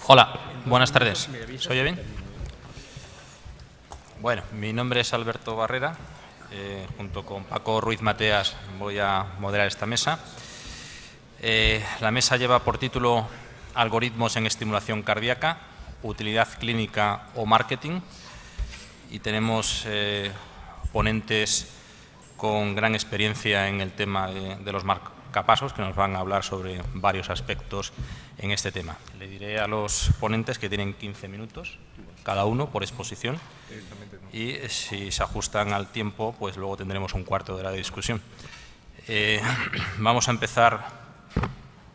Hola, buenas tardes. ¿Se oye bien? Bueno, mi nombre es Alberto Barrera. Junto con Paco Ruiz Mateas voy a moderar esta mesa. La mesa lleva por título Algoritmos en estimulación cardíaca, utilidad clínica o marketing. Y tenemos ponentes con gran experiencia en el tema de los marcapasos que nos van a hablar sobre varios aspectos en este tema. Le diré a los ponentes que tienen 15 minutos cada uno por exposición y si se ajustan al tiempo, pues luego tendremos un cuarto de hora de discusión. Vamos a empezar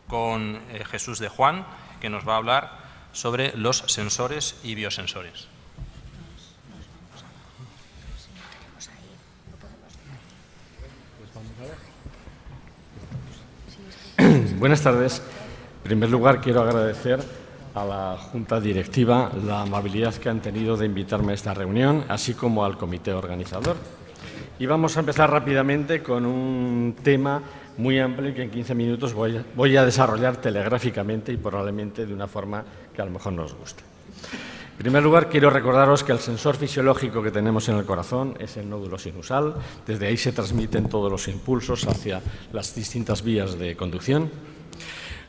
con Jesús de Juan, que nos va a hablar sobre los sensores y biosensores. Buenas tardes. En primer lugar, quiero agradecer a la Junta Directiva la amabilidad que han tenido de invitarme a esta reunión, así como al comité organizador. Y vamos a empezar rápidamente con un tema muy amplio que en 15 minutos voy a desarrollar telegráficamente y probablemente de una forma que a lo mejor nos guste. En primer lugar, quiero recordaros que el sensor fisiológico que tenemos en el corazón es el nódulo sinusal. Desde ahí se transmiten todos los impulsos hacia las distintas vías de conducción.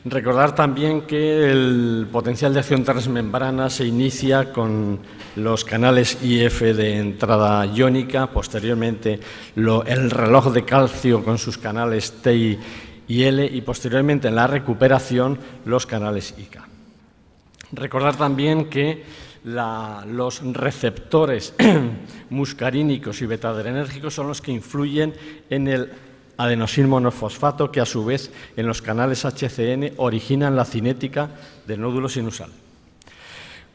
Recordar también que el potencial de acción transmembrana se inicia con los canales IF de entrada iónica, posteriormente el reloj de calcio con sus canales T y L y posteriormente en la recuperación los canales IK. Recordar también que los receptores muscarínicos y beta-adrenérgicos son los que influyen en el adenosin monofosfato, que a su vez en los canales HCN originan la cinética del nódulo sinusal.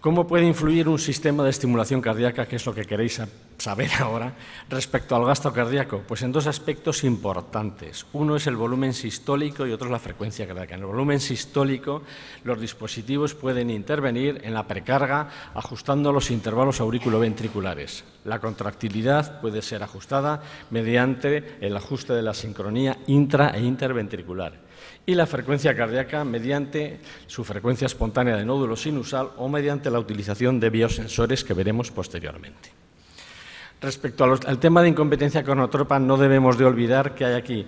¿Cómo puede influir un sistema de estimulación cardíaca, que es lo que queréis saber ahora, respecto al gasto cardíaco? Pues en dos aspectos importantes. Uno es el volumen sistólico y otro es la frecuencia cardíaca. En el volumen sistólico, los dispositivos pueden intervenir en la precarga ajustando los intervalos auriculoventriculares. La contractilidad puede ser ajustada mediante el ajuste de la sincronía intra e interventricular. Y la frecuencia cardíaca mediante su frecuencia espontánea de nódulo sinusal o mediante la utilización de biosensores que veremos posteriormente. Respecto al tema de incompetencia cronotropa, no debemos de olvidar que hay aquí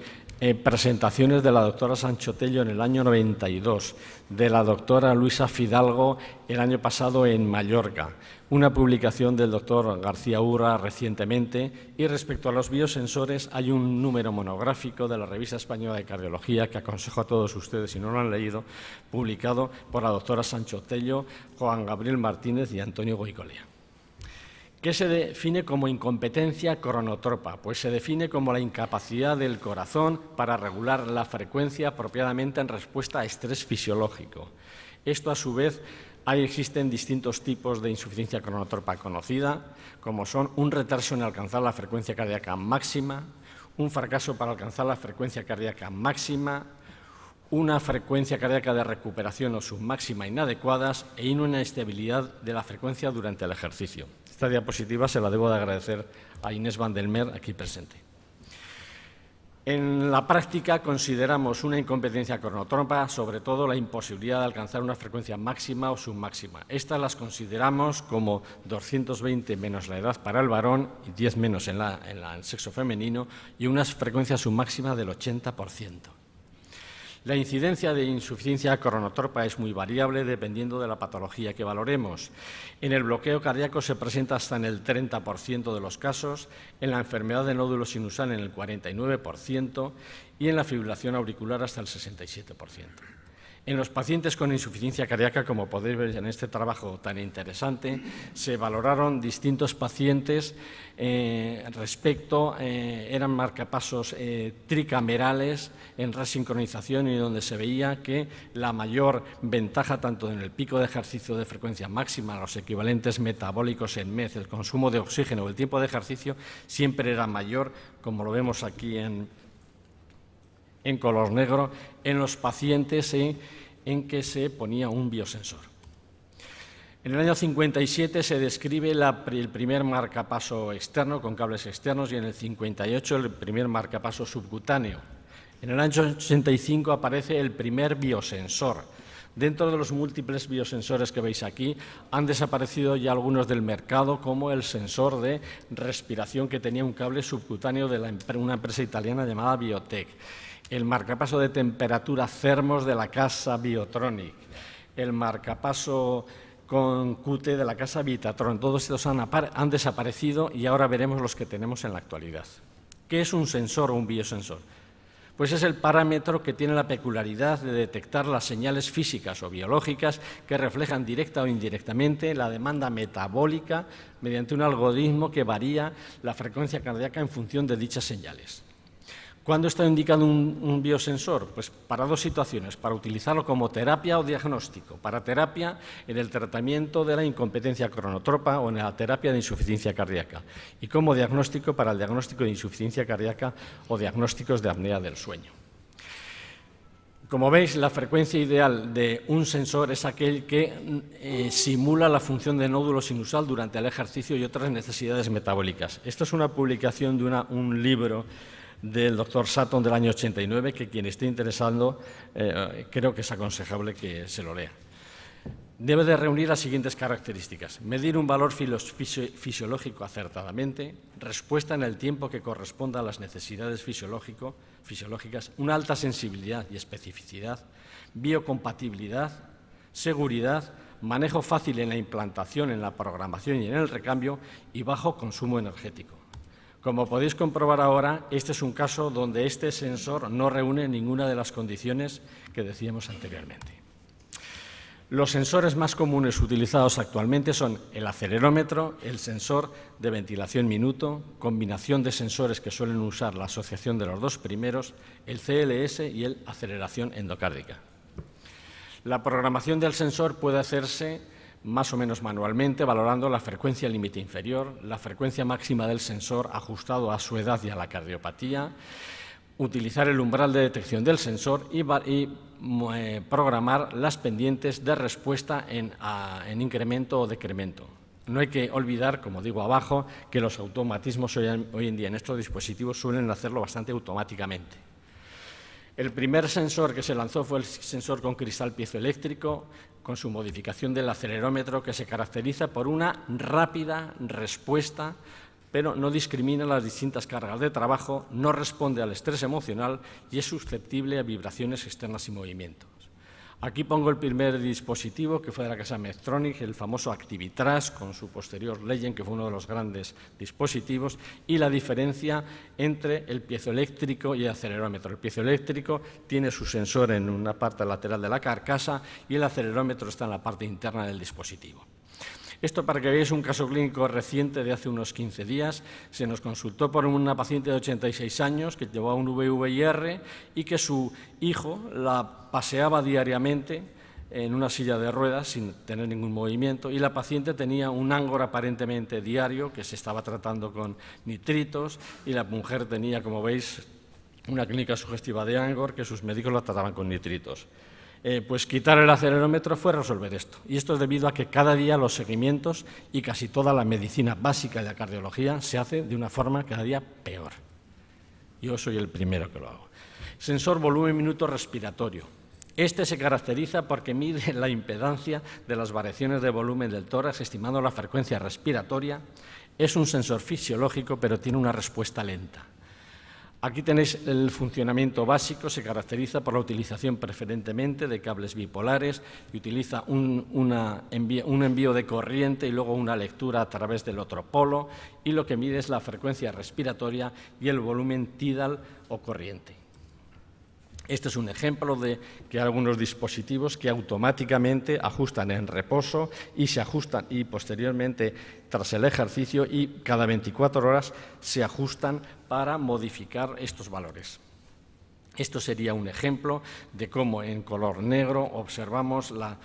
presentaciones de la doctora Sanchotello en el año 92, de la doctora Luisa Fidalgo el año pasado en Mallorca, una publicación del doctor García Urra recientemente, y respecto a los biosensores hay un número monográfico de la Revista Española de Cardiología que aconsejo a todos ustedes, si no lo han leído, publicado por la doctora Sanchotello, Juan Gabriel Martínez y Antonio Goicolea. ¿Qué se define como incompetencia cronotropa? Pues se define como la incapacidad del corazón para regular la frecuencia apropiadamente en respuesta a estrés fisiológico. Esto, a su vez, existen distintos tipos de insuficiencia cronotropa conocida, como son un retraso en alcanzar la frecuencia cardíaca máxima, un fracaso para alcanzar la frecuencia cardíaca máxima, una frecuencia cardíaca de recuperación o submáxima inadecuadas e una inestabilidad de la frecuencia durante el ejercicio. Esta diapositiva se la debo de agradecer a Inés Van der Meer, aquí presente. En la práctica consideramos una incompetencia cronotropa, sobre todo la imposibilidad de alcanzar una frecuencia máxima o submáxima. Estas las consideramos como 220 menos la edad para el varón y 10 menos en el sexo femenino y una frecuencia submáxima del 80%. La incidencia de insuficiencia cronotropa es muy variable dependiendo de la patología que valoremos. En el bloqueo cardíaco se presenta hasta en el 30% de los casos, en la enfermedad de nódulo sinusal en el 49% y en la fibrilación auricular hasta el 67%. En los pacientes con insuficiencia cardíaca, como podéis ver en este trabajo tan interesante, se valoraron distintos pacientes eran marcapasos tricamerales en resincronización y donde se veía que la mayor ventaja, tanto en el pico de ejercicio de frecuencia máxima, los equivalentes metabólicos en MEZ, el consumo de oxígeno o el tiempo de ejercicio, siempre era mayor, como lo vemos aquí en color negro, en los pacientes en que se ponía un biosensor. En el año 57 se describe el primer marcapaso externo con cables externos y en el 58 el primer marcapaso subcutáneo. En el año 85 aparece el primer biosensor, Dentro de los múltiples biosensores que veis aquí, han desaparecido ya algunos del mercado, como el sensor de respiración que tenía un cable subcutáneo de una empresa italiana llamada Biotech, el marcapaso de temperatura Thermos de la casa Biotronic, el marcapaso con QT de la casa Vitatron. Todos estos han desaparecido y ahora veremos los que tenemos en la actualidad. ¿Qué es un sensor o un biosensor? Pues es el parámetro que tiene la peculiaridad de detectar las señales físicas o biológicas que reflejan directa o indirectamente la demanda metabólica mediante un algoritmo que varía la frecuencia cardíaca en función de dichas señales. ¿Cuándo está indicado un biosensor? Pues para dos situaciones, para utilizarlo como terapia o diagnóstico. Para terapia, en el tratamiento de la incompetencia cronotropa o en la terapia de insuficiencia cardíaca. Y como diagnóstico, para el diagnóstico de insuficiencia cardíaca o diagnósticos de apnea del sueño. Como veis, la frecuencia ideal de un sensor es aquel que simula la función de nódulo sinusal durante el ejercicio y otras necesidades metabólicas. Esta es una publicación de un libro del doctor Sutton del año 89, que quien esté interesado creo que es aconsejable que se lo lea. Debe de reunir las siguientes características: medir un valor fisiológico acertadamente, respuesta en el tiempo que corresponda a las necesidades fisiológicas, una alta sensibilidad y especificidad, biocompatibilidad, seguridad, manejo fácil en la implantación, en la programación y en el recambio y bajo consumo energético. Como podéis comprobar ahora, este es un caso donde este sensor no reúne ninguna de las condiciones que decíamos anteriormente. Los sensores más comunes utilizados actualmente son el acelerómetro, el sensor de ventilación minuto, combinación de sensores que suelen usar la asociación de los dos primeros, el CLS y el aceleración endocárdica. La programación del sensor puede hacerse más o menos manualmente, valorando la frecuencia límite inferior, la frecuencia máxima del sensor ajustado a su edad y a la cardiopatía, utilizar el umbral de detección del sensor y programar las pendientes de respuesta en incremento o decremento. No hay que olvidar, como digo abajo, que los automatismos hoy en día en estos dispositivos suelen hacerlo bastante automáticamente. El primer sensor que se lanzó fue el sensor con cristal piezoeléctrico, con su modificación del acelerómetro, que se caracteriza por una rápida respuesta, pero no discrimina las distintas cargas de trabajo, no responde al estrés emocional y es susceptible a vibraciones externas y movimientos. Aquí pongo el primer dispositivo, que fue de la casa Medtronic, el famoso Activitras, con su posterior Legend, que fue uno de los grandes dispositivos, y la diferencia entre el piezoeléctrico y el acelerómetro. El piezoeléctrico tiene su sensor en una parte lateral de la carcasa y el acelerómetro está en la parte interna del dispositivo. Esto, para que veáis un caso clínico reciente de hace unos 15 días, se nos consultó por una paciente de 86 años que llevaba un VVIR y que su hijo la paseaba diariamente en una silla de ruedas sin tener ningún movimiento, y la paciente tenía un Angor aparentemente diario que se estaba tratando con nitritos, y la mujer tenía, como veis, una clínica sugestiva de Angor que sus médicos la trataban con nitritos. Pues quitar el acelerómetro fue resolver esto. Y esto es debido a que cada día los seguimientos y casi toda la medicina básica y la cardiología se hace de una forma cada día peor. Yo soy el primero que lo hago. Sensor volumen minuto respiratorio. Este se caracteriza porque mide la impedancia de las variaciones de volumen del tórax, estimando la frecuencia respiratoria. Es un sensor fisiológico, pero tiene una respuesta lenta. Aquí tenéis el funcionamiento básico, se caracteriza por la utilización preferentemente de cables bipolares y utiliza un envío de corriente y luego una lectura a través del otro polo, y lo que mide es la frecuencia respiratoria y el volumen tidal o corriente. Este es un ejemplo de que hay algunos dispositivos que automáticamente ajustan en reposo y se ajustan y posteriormente tras el ejercicio, y cada 24 horas se ajustan para modificar estos valores. Esto sería un ejemplo de cómo en color negro observamos la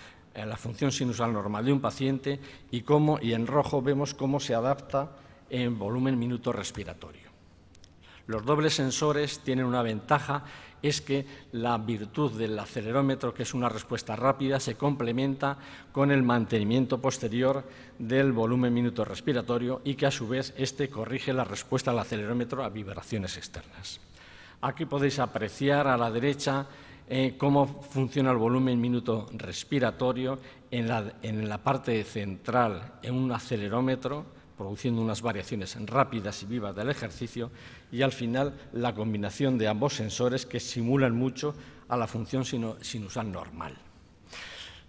función sinusal normal de un paciente y en rojo vemos cómo se adapta en volumen minuto respiratorio. Los dobles sensores tienen una ventaja, es que la virtud del acelerómetro, que es una respuesta rápida, se complementa con el mantenimiento posterior del volumen minuto respiratorio y que a su vez este corrige la respuesta al acelerómetro a vibraciones externas. Aquí podéis apreciar a la derecha cómo funciona el volumen minuto respiratorio, en la parte central en un acelerómetro, produciendo unas variaciones rápidas y vivas del ejercicio, y al final la combinación de ambos sensores que simulan mucho a la función sinusal normal.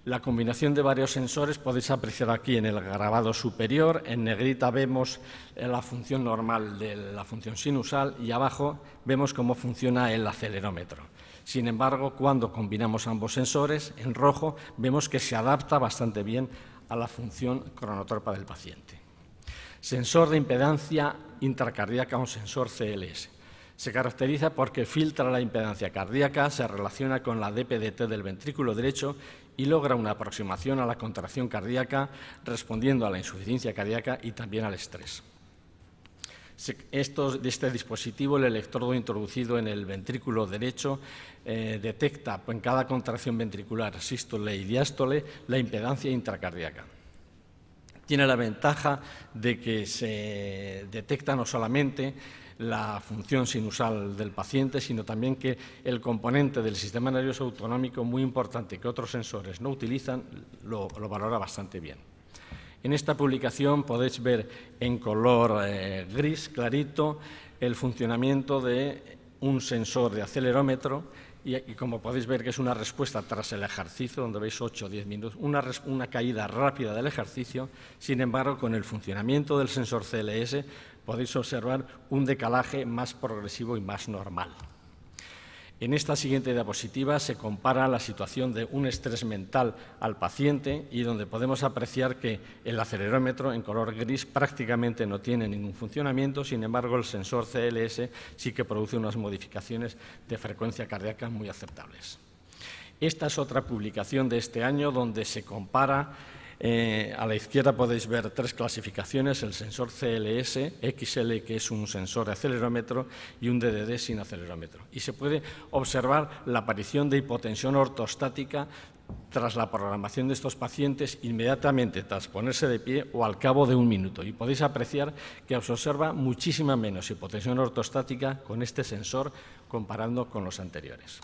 La combinación de varios sensores podéis apreciar aquí en el grabado superior. En negrita vemos la función normal de la función sinusal y abajo vemos cómo funciona el acelerómetro. Sin embargo, cuando combinamos ambos sensores, en rojo, vemos que se adapta bastante bien a la función cronotorpa del paciente. Sensor de impedancia intracardíaca o sensor CLS. Se caracteriza porque filtra la impedancia cardíaca, se relaciona con la DPDT del ventrículo derecho y logra una aproximación a la contracción cardíaca, respondiendo a la insuficiencia cardíaca y también al estrés. De este dispositivo, el electrodo introducido en el ventrículo derecho detecta en cada contracción ventricular, sístole y diástole, la impedancia intracardíaca. Tiene la ventaja de que se detecta no solamente la función sinusal del paciente, sino también que el componente del sistema nervioso autonómico, muy importante, que otros sensores no utilizan, lo valora bastante bien. En esta publicación podéis ver en color gris clarito el funcionamiento de un sensor de acelerómetro y como podéis ver que es una respuesta tras el ejercicio, donde veis 8 o 10 minutos, una caída rápida del ejercicio. Sin embargo, con el funcionamiento del sensor CLS podéis observar un decalaje más progresivo y más normal. En esta siguiente diapositiva se compara la situación de un estrés mental al paciente y donde podemos apreciar que el acelerómetro en color gris prácticamente no tiene ningún funcionamiento, sin embargo el sensor CLS sí que produce unas modificaciones de frecuencia cardíaca muy aceptables. Esta es otra publicación de este año donde se compara. A la izquierda podéis ver 3 clasificaciones, el sensor CLS, XL, que es un sensor de acelerómetro, y un DDD sin acelerómetro. Y se puede observar la aparición de hipotensión ortostática tras la programación de estos pacientes inmediatamente tras ponerse de pie o al cabo de 1 minuto. Y podéis apreciar que se observa muchísima menos hipotensión ortostática con este sensor comparando con los anteriores.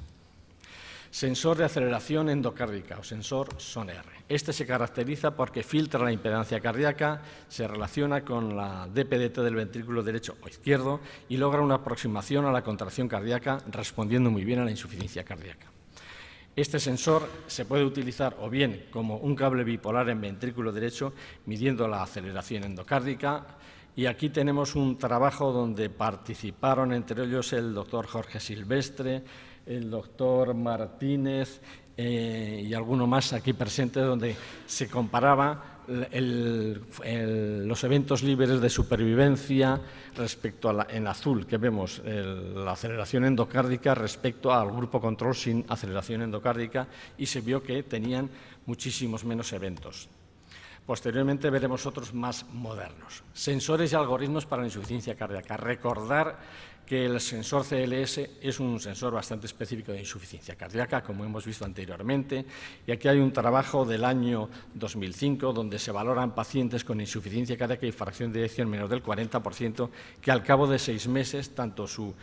Sensor de aceleración endocárdica o sensor SON-R. Este se caracteriza porque filtra la impedancia cardíaca, se relaciona con la DPDT del ventrículo derecho o izquierdo y logra una aproximación a la contracción cardíaca, respondiendo muy bien a la insuficiencia cardíaca. Este sensor se puede utilizar o bien como un cable bipolar en ventrículo derecho, midiendo la aceleración endocárdica. Y aquí tenemos un trabajo donde participaron entre ellos el doctor Jorge Silvestre, el doctor Martínez y alguno más aquí presente, donde se comparaba los eventos libres de supervivencia respecto a en azul, que vemos la aceleración endocárdica respecto al grupo control sin aceleración endocárdica, y se vio que tenían muchísimos menos eventos. Posteriormente veremos otros más modernos. Sensores y algoritmos para la insuficiencia cardíaca. Recordar que el sensor CLS es un sensor bastante específico de insuficiencia cardíaca, como hemos visto anteriormente, y aquí hay un trabajo del año 2005 donde se valoran pacientes con insuficiencia cardíaca y fracción de eyección menos del 40%, que al cabo de 6 meses, tanto su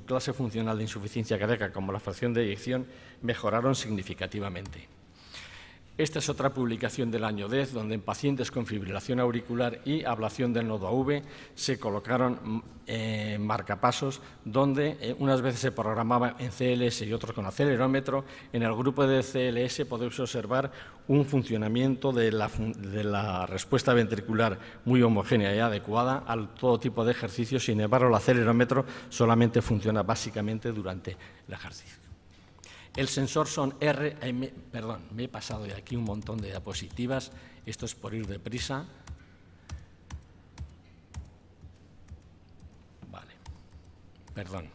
clase funcional de insuficiencia cardíaca como la fracción de eyección mejoraron significativamente. Esta es otra publicación del año 10, donde en pacientes con fibrilación auricular y ablación del nodo AV se colocaron marcapasos, donde unas veces se programaba en CLS y otros con acelerómetro. En el grupo de CLS podéis observar un funcionamiento de la respuesta ventricular muy homogénea y adecuada a todo tipo de ejercicios. Sin embargo, el acelerómetro solamente funciona básicamente durante el ejercicio. El sensor SON-R, perdón, me he pasado de aquí un montón de diapositivas, esto es por ir deprisa. Vale, perdón.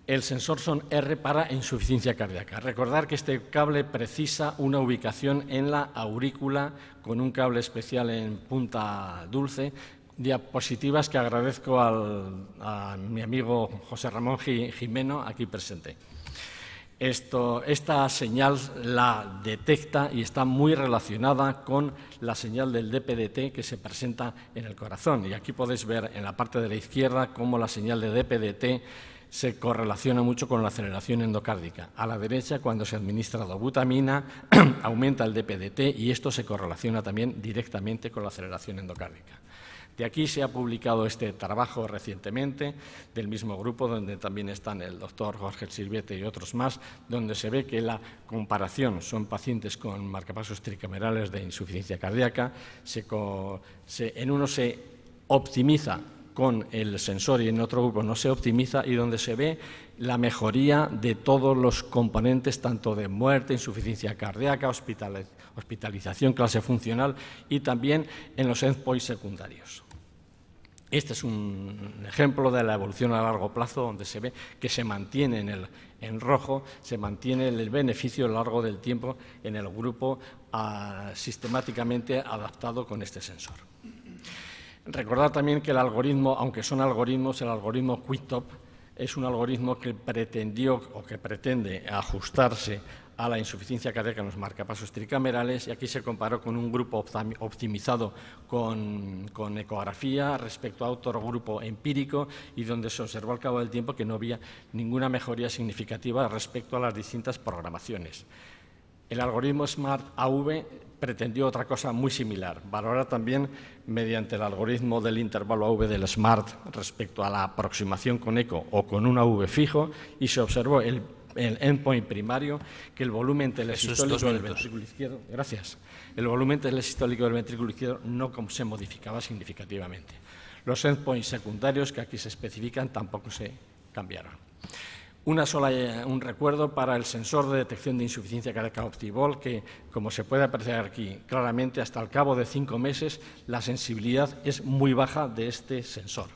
El sensor SON-R para insuficiencia cardíaca. Recordar que este cable precisa una ubicación en la aurícula con un cable especial en punta dulce. Diapositivas que agradezco a mi amigo José Ramón Jimeno, aquí presente. Esta señal la detecta y está muy relacionada con la señal del DPDT que se presenta en el corazón. Y aquí podéis ver en la parte de la izquierda cómo la señal de DPDT se correlaciona mucho con la aceleración endocárdica. A la derecha, cuando se administra dobutamina, aumenta el DPDT y esto se correlaciona también directamente con la aceleración endocárdica. De aquí se ha publicado este trabajo recientemente del mismo grupo, donde también están el doctor Jorge Silvete y otros más, donde se ve que la comparación son pacientes con marcapasos tricamerales de insuficiencia cardíaca, en uno se optimiza con el sensor y en otro grupo no se optimiza, y donde se ve la mejoría de todos los componentes, tanto de muerte, insuficiencia cardíaca, hospitalización, clase funcional y también en los endpoints secundarios. Este es un ejemplo de la evolución a largo plazo, donde se ve que se mantiene en rojo, se mantiene el beneficio a lo largo del tiempo en el grupo sistemáticamente adaptado con este sensor. Recordar también que el algoritmo, aunque son algoritmos, el algoritmo QuickTop es un algoritmo que pretendió o que pretende ajustarse a la insuficiencia cardíaca en los marcapasos tricamerales, y aquí se comparó con un grupo optimizado con ecografía respecto a otro grupo empírico, y donde se observó al cabo del tiempo que no había ninguna mejoría significativa respecto a las distintas programaciones. El algoritmo SMART-AV pretendió otra cosa muy similar, valorar también mediante el algoritmo del intervalo AV del SMART respecto a la aproximación con eco o con un AV fijo, y se observó el endpoint primario que el volumen telesistólico del ventrículo izquierdo, el volumen telesistólico del ventrículo izquierdo no se modificaba significativamente. Los endpoints secundarios que aquí se especifican tampoco se cambiaron. Un recuerdo para el sensor de detección de insuficiencia cardíaca OptiVol, que, como se puede apreciar aquí claramente, hasta el cabo de 5 meses la sensibilidad es muy baja de este sensor.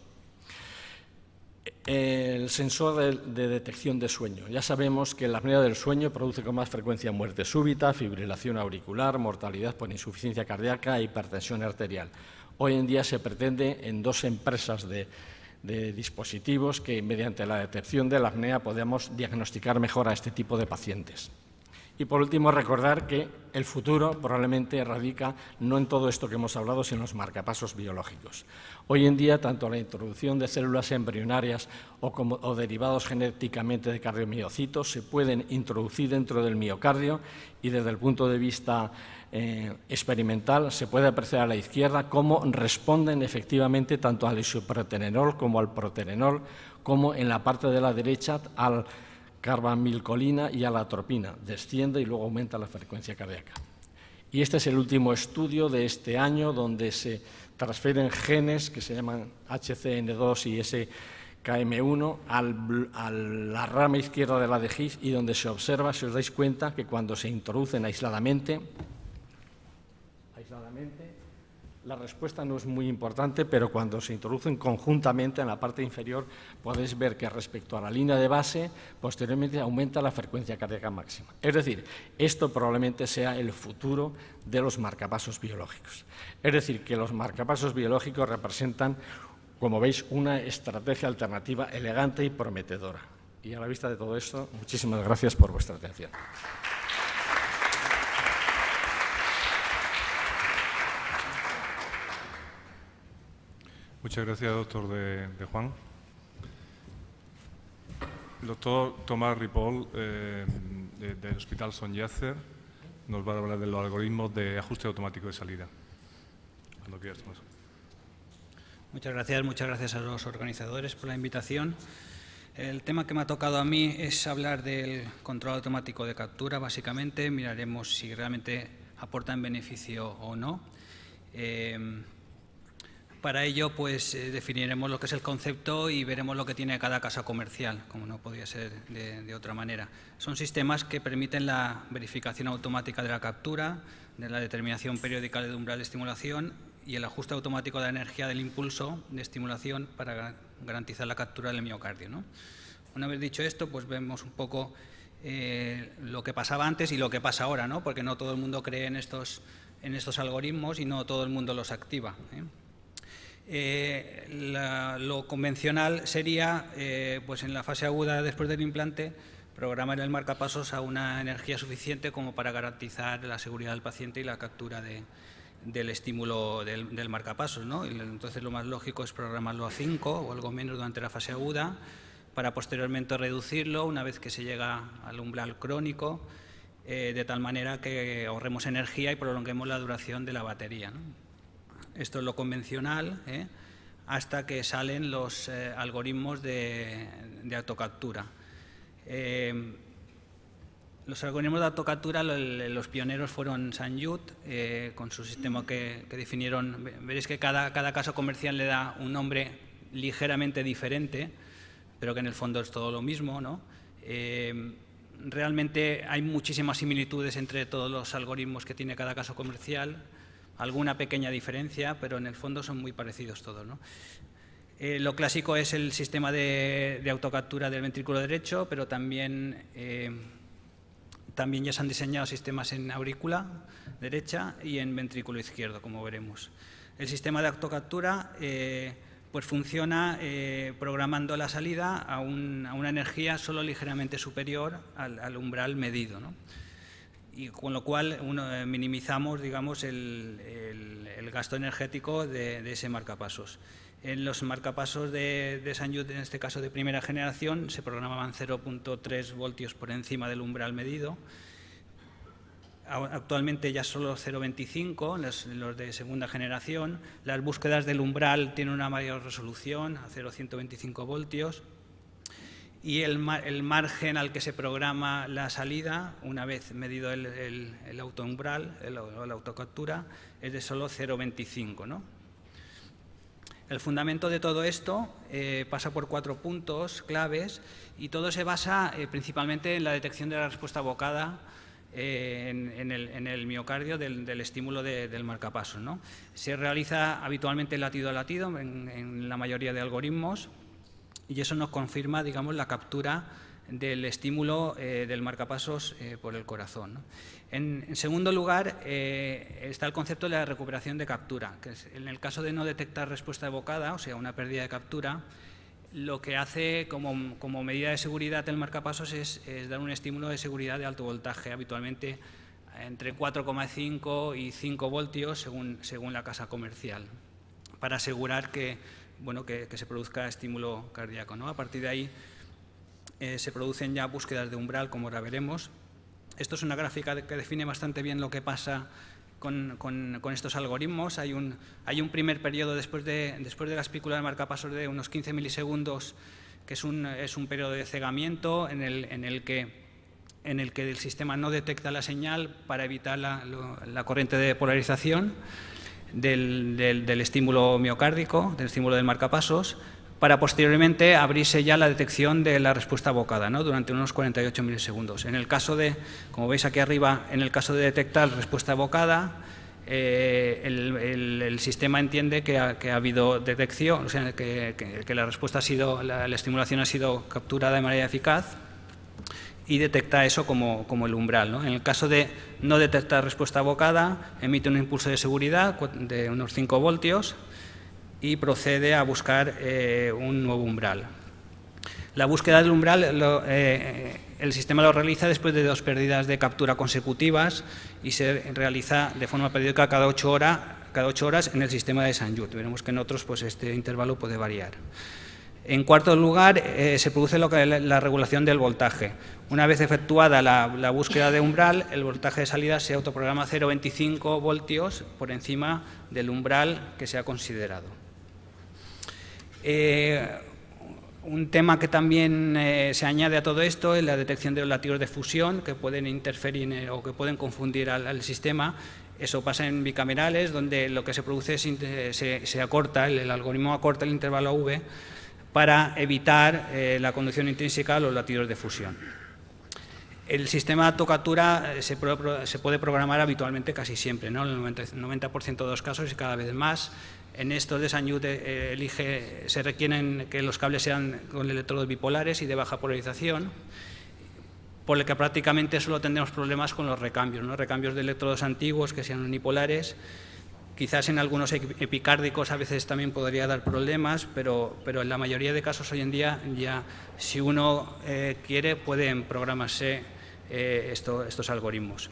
El sensor de detección de sueño. Ya sabemos que la apnea del sueño produce con más frecuencia muerte súbita, fibrilación auricular, mortalidad por insuficiencia cardíaca e hipertensión arterial. Hoy en día se pretende en 2 empresas de dispositivos que mediante la detección de la apnea podemos diagnosticar mejor a este tipo de pacientes. Y por último, recordar que el futuro probablemente radica no en todo esto que hemos hablado, sino en los marcapasos biológicos. Hoy en día, tanto la introducción de células embrionarias o derivados genéticamente de cardiomiocitos se pueden introducir dentro del miocardio, y desde el punto de vista experimental se puede apreciar a la izquierda cómo responden efectivamente tanto al isoproterenol como al proterenol, como en la parte de la derecha al carbamilcolina y a la atropina. Desciende y luego aumenta la frecuencia cardíaca. Y este es el último estudio de este año, donde se transfieren genes que se llaman HCN2 y SKM1 a la rama izquierda de la de His, y donde se observa, si os dais cuenta, que cuando se introducen aisladamente, la respuesta no es muy importante, pero cuando se introducen conjuntamente en la parte inferior podéis ver que respecto a la línea de base, posteriormente aumenta la frecuencia cardíaca máxima. Es decir, esto probablemente sea el futuro de los marcapasos biológicos. Es decir, que los marcapasos biológicos representan, como veis, una estrategia alternativa elegante y prometedora. Y a la vista de todo esto, muchísimas gracias por vuestra atención. Muchas gracias, doctor de Juan. El doctor Tomás Ripoll, del Hospital Son Yasser, nos va a hablar de los algoritmos de ajuste automático de salida. Cuando quieras, Tomás. Muchas gracias a los organizadores por la invitación. El tema que me ha tocado a mí es hablar del control automático de captura. Básicamente miraremos si realmente aporta en beneficio o no. Para ello, pues definiremos lo que es el concepto y veremos lo que tiene cada casa comercial, como no podía ser de otra manera. Son sistemas que permiten la verificación automática de la captura, de la determinación periódica del umbral de estimulación y el ajuste automático de la energía del impulso de estimulación para garantizar la captura del miocardio, ¿no? Una vez dicho esto, pues vemos un poco lo que pasaba antes y lo que pasa ahora, ¿no? Porque no todo el mundo cree en estos algoritmos y no todo el mundo los activa, ¿eh? Lo convencional sería, pues en la fase aguda después del implante, programar el marcapasos a una energía suficiente como para garantizar la seguridad del paciente y la captura del estímulo del marcapasos, ¿no? Entonces lo más lógico es programarlo a 5 o algo menos durante la fase aguda para posteriormente reducirlo una vez que se llega al umbral crónico, de tal manera que ahorremos energía y prolonguemos la duración de la batería, ¿no? Esto es lo convencional, hasta que salen los algoritmos de autocaptura. Los algoritmos de autocaptura, los pioneros fueron Sanjut, con su sistema que definieron. Veréis que cada caso comercial le da un nombre ligeramente diferente, pero que en el fondo es todo lo mismo, ¿no? Realmente hay muchísimas similitudes entre todos los algoritmos que tiene cada caso comercial, alguna pequeña diferencia, pero en el fondo son muy parecidos todos, ¿no? Lo clásico es el sistema de autocaptura del ventrículo derecho, pero también ya se han diseñado sistemas en aurícula derecha y en ventrículo izquierdo, como veremos. El sistema de autocaptura pues funciona programando la salida a una energía solo ligeramente superior al umbral medido, ¿no? Y con lo cual minimizamos, digamos, el gasto energético de ese marcapasos. En los marcapasos de Sanjut, en este caso de primera generación, se programaban 0.3 voltios por encima del umbral medido. Actualmente ya solo 0.25, los de segunda generación. Las búsquedas del umbral tienen una mayor resolución, a 0.125 voltios. Y el margen al que se programa la salida, una vez medido el autoumbral, la autocaptura, es de solo 0.25, ¿no? El fundamento de todo esto pasa por 4 puntos claves y todo se basa principalmente en la detección de la respuesta evocada en el miocardio del estímulo del marcapasos, ¿no? Se realiza habitualmente latido a latido en la mayoría de algoritmos y eso nos confirma, digamos, la captura del estímulo del marcapasos por el corazón, ¿no? En segundo lugar, está el concepto de la recuperación de captura, que es, en el caso de no detectar respuesta evocada, o sea, una pérdida de captura, lo que hace como medida de seguridad el marcapasos es dar un estímulo de seguridad de alto voltaje, habitualmente entre 4,5 y 5 voltios según la casa comercial, para asegurar que se produzca estímulo cardíaco, ¿no? A partir de ahí se producen ya búsquedas de umbral, como ahora veremos. Esto es una gráfica que define bastante bien lo que pasa con estos algoritmos. Hay un primer periodo después de la espícula de marcapasos de unos 15 milisegundos, que es un periodo de cegamiento en el que el sistema no detecta la señal para evitar la corriente de polarización del estímulo miocárdico, del estímulo del marcapasos, para posteriormente abrirse ya la detección de la respuesta evocada, ¿no? Durante unos 48 milisegundos. En el caso de, como veis aquí arriba, en el caso de detectar respuesta evocada, el sistema entiende que ha habido detección, o sea, que la respuesta ha sido, la estimulación ha sido capturada de manera eficaz y detecta eso como el umbral, ¿no? En el caso de no detectar respuesta evocada, emite un impulso de seguridad de unos 5 voltios y procede a buscar un nuevo umbral. La búsqueda del umbral el sistema lo realiza después de 2 pérdidas de captura consecutivas y se realiza de forma periódica cada 8 horas en el sistema de Sanjut. Veremos que en otros pues este intervalo puede variar. En cuarto lugar, se produce la regulación del voltaje. Una vez efectuada la búsqueda de umbral, el voltaje de salida se autoprograma a 0,25 voltios por encima del umbral que se ha considerado. Un tema que también se añade a todo esto es la detección de los latidos de fusión que pueden interferir o que pueden confundir al sistema. Eso pasa en bicamerales, donde lo que se produce es se acorta, el algoritmo acorta el intervalo V para evitar la conducción intrínseca a los latidos de fusión. El sistema de autocaptura se puede programar habitualmente casi siempre, ¿no? En el 90% de los casos y cada vez más. En estos de Sanjut se requieren que los cables sean con electrodos bipolares y de baja polarización, por lo que prácticamente solo tendremos problemas con los recambios, ¿no? Recambios de electrodos antiguos que sean unipolares. Quizás en algunos epicárdicos a veces también podría dar problemas, pero en la mayoría de casos hoy en día ya, si uno quiere, pueden programarse estos algoritmos.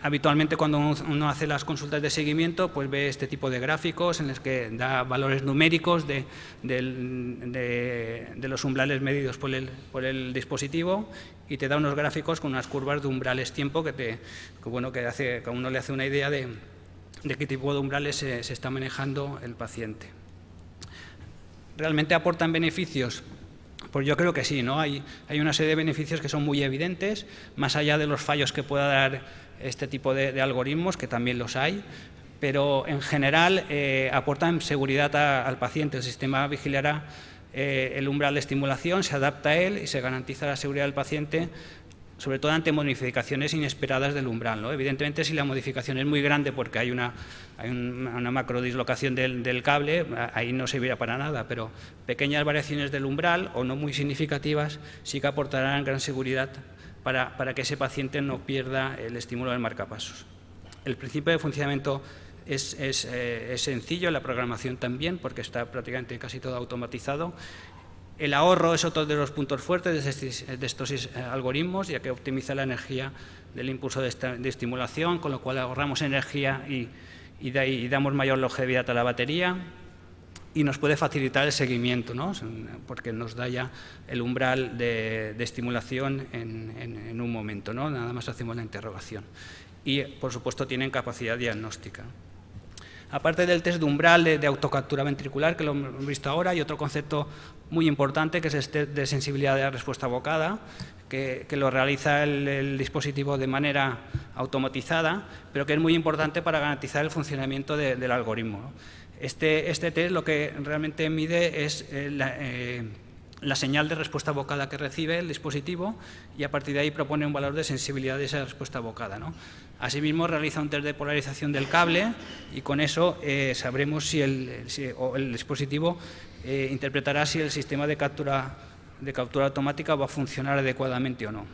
Habitualmente cuando uno hace las consultas de seguimiento, pues ve este tipo de gráficos en los que da valores numéricos de los umbrales medidos por el dispositivo y te da unos gráficos con unas curvas de umbrales tiempo que a uno le hace una idea de qué tipo de umbrales se está manejando el paciente. ¿Realmente aportan beneficios? Pues yo creo que sí, ¿no? Hay una serie de beneficios que son muy evidentes, más allá de los fallos que pueda dar este tipo de algoritmos, que también los hay, pero en general aportan seguridad al paciente. El sistema vigilará el umbral de estimulación, se adapta a él y se garantiza la seguridad del paciente, sobre todo ante modificaciones inesperadas del umbral, ¿no? Evidentemente, si la modificación es muy grande porque hay una macrodislocación del cable, ahí no servirá para nada, pero pequeñas variaciones del umbral o no muy significativas sí que aportarán gran seguridad para que ese paciente no pierda el estímulo del marcapasos. El principio de funcionamiento es sencillo, la programación también, porque está prácticamente casi todo automatizado. El ahorro es otro de los puntos fuertes de estos algoritmos, ya que optimiza la energía del impulso de estimulación, con lo cual ahorramos energía y damos mayor longevidad a la batería, y nos puede facilitar el seguimiento, ¿no? Porque nos da ya el umbral de estimulación en un momento, ¿no? Nada más hacemos la interrogación. Y, por supuesto, tienen capacidad diagnóstica. Aparte del test de umbral de autocaptura ventricular, que lo hemos visto ahora, hay otro concepto muy importante, que es el test de sensibilidad de la respuesta vocada, que lo realiza el dispositivo de manera automatizada, pero que es muy importante para garantizar el funcionamiento del algoritmo, ¿no? Este test lo que realmente mide es la señal de respuesta vocada que recibe el dispositivo y a partir de ahí propone un valor de sensibilidad de esa respuesta vocada, ¿no? Asimismo, realiza un test de polarización del cable y con eso sabremos si el dispositivo interpretará si el sistema de captura automática va a funcionar adecuadamente o no.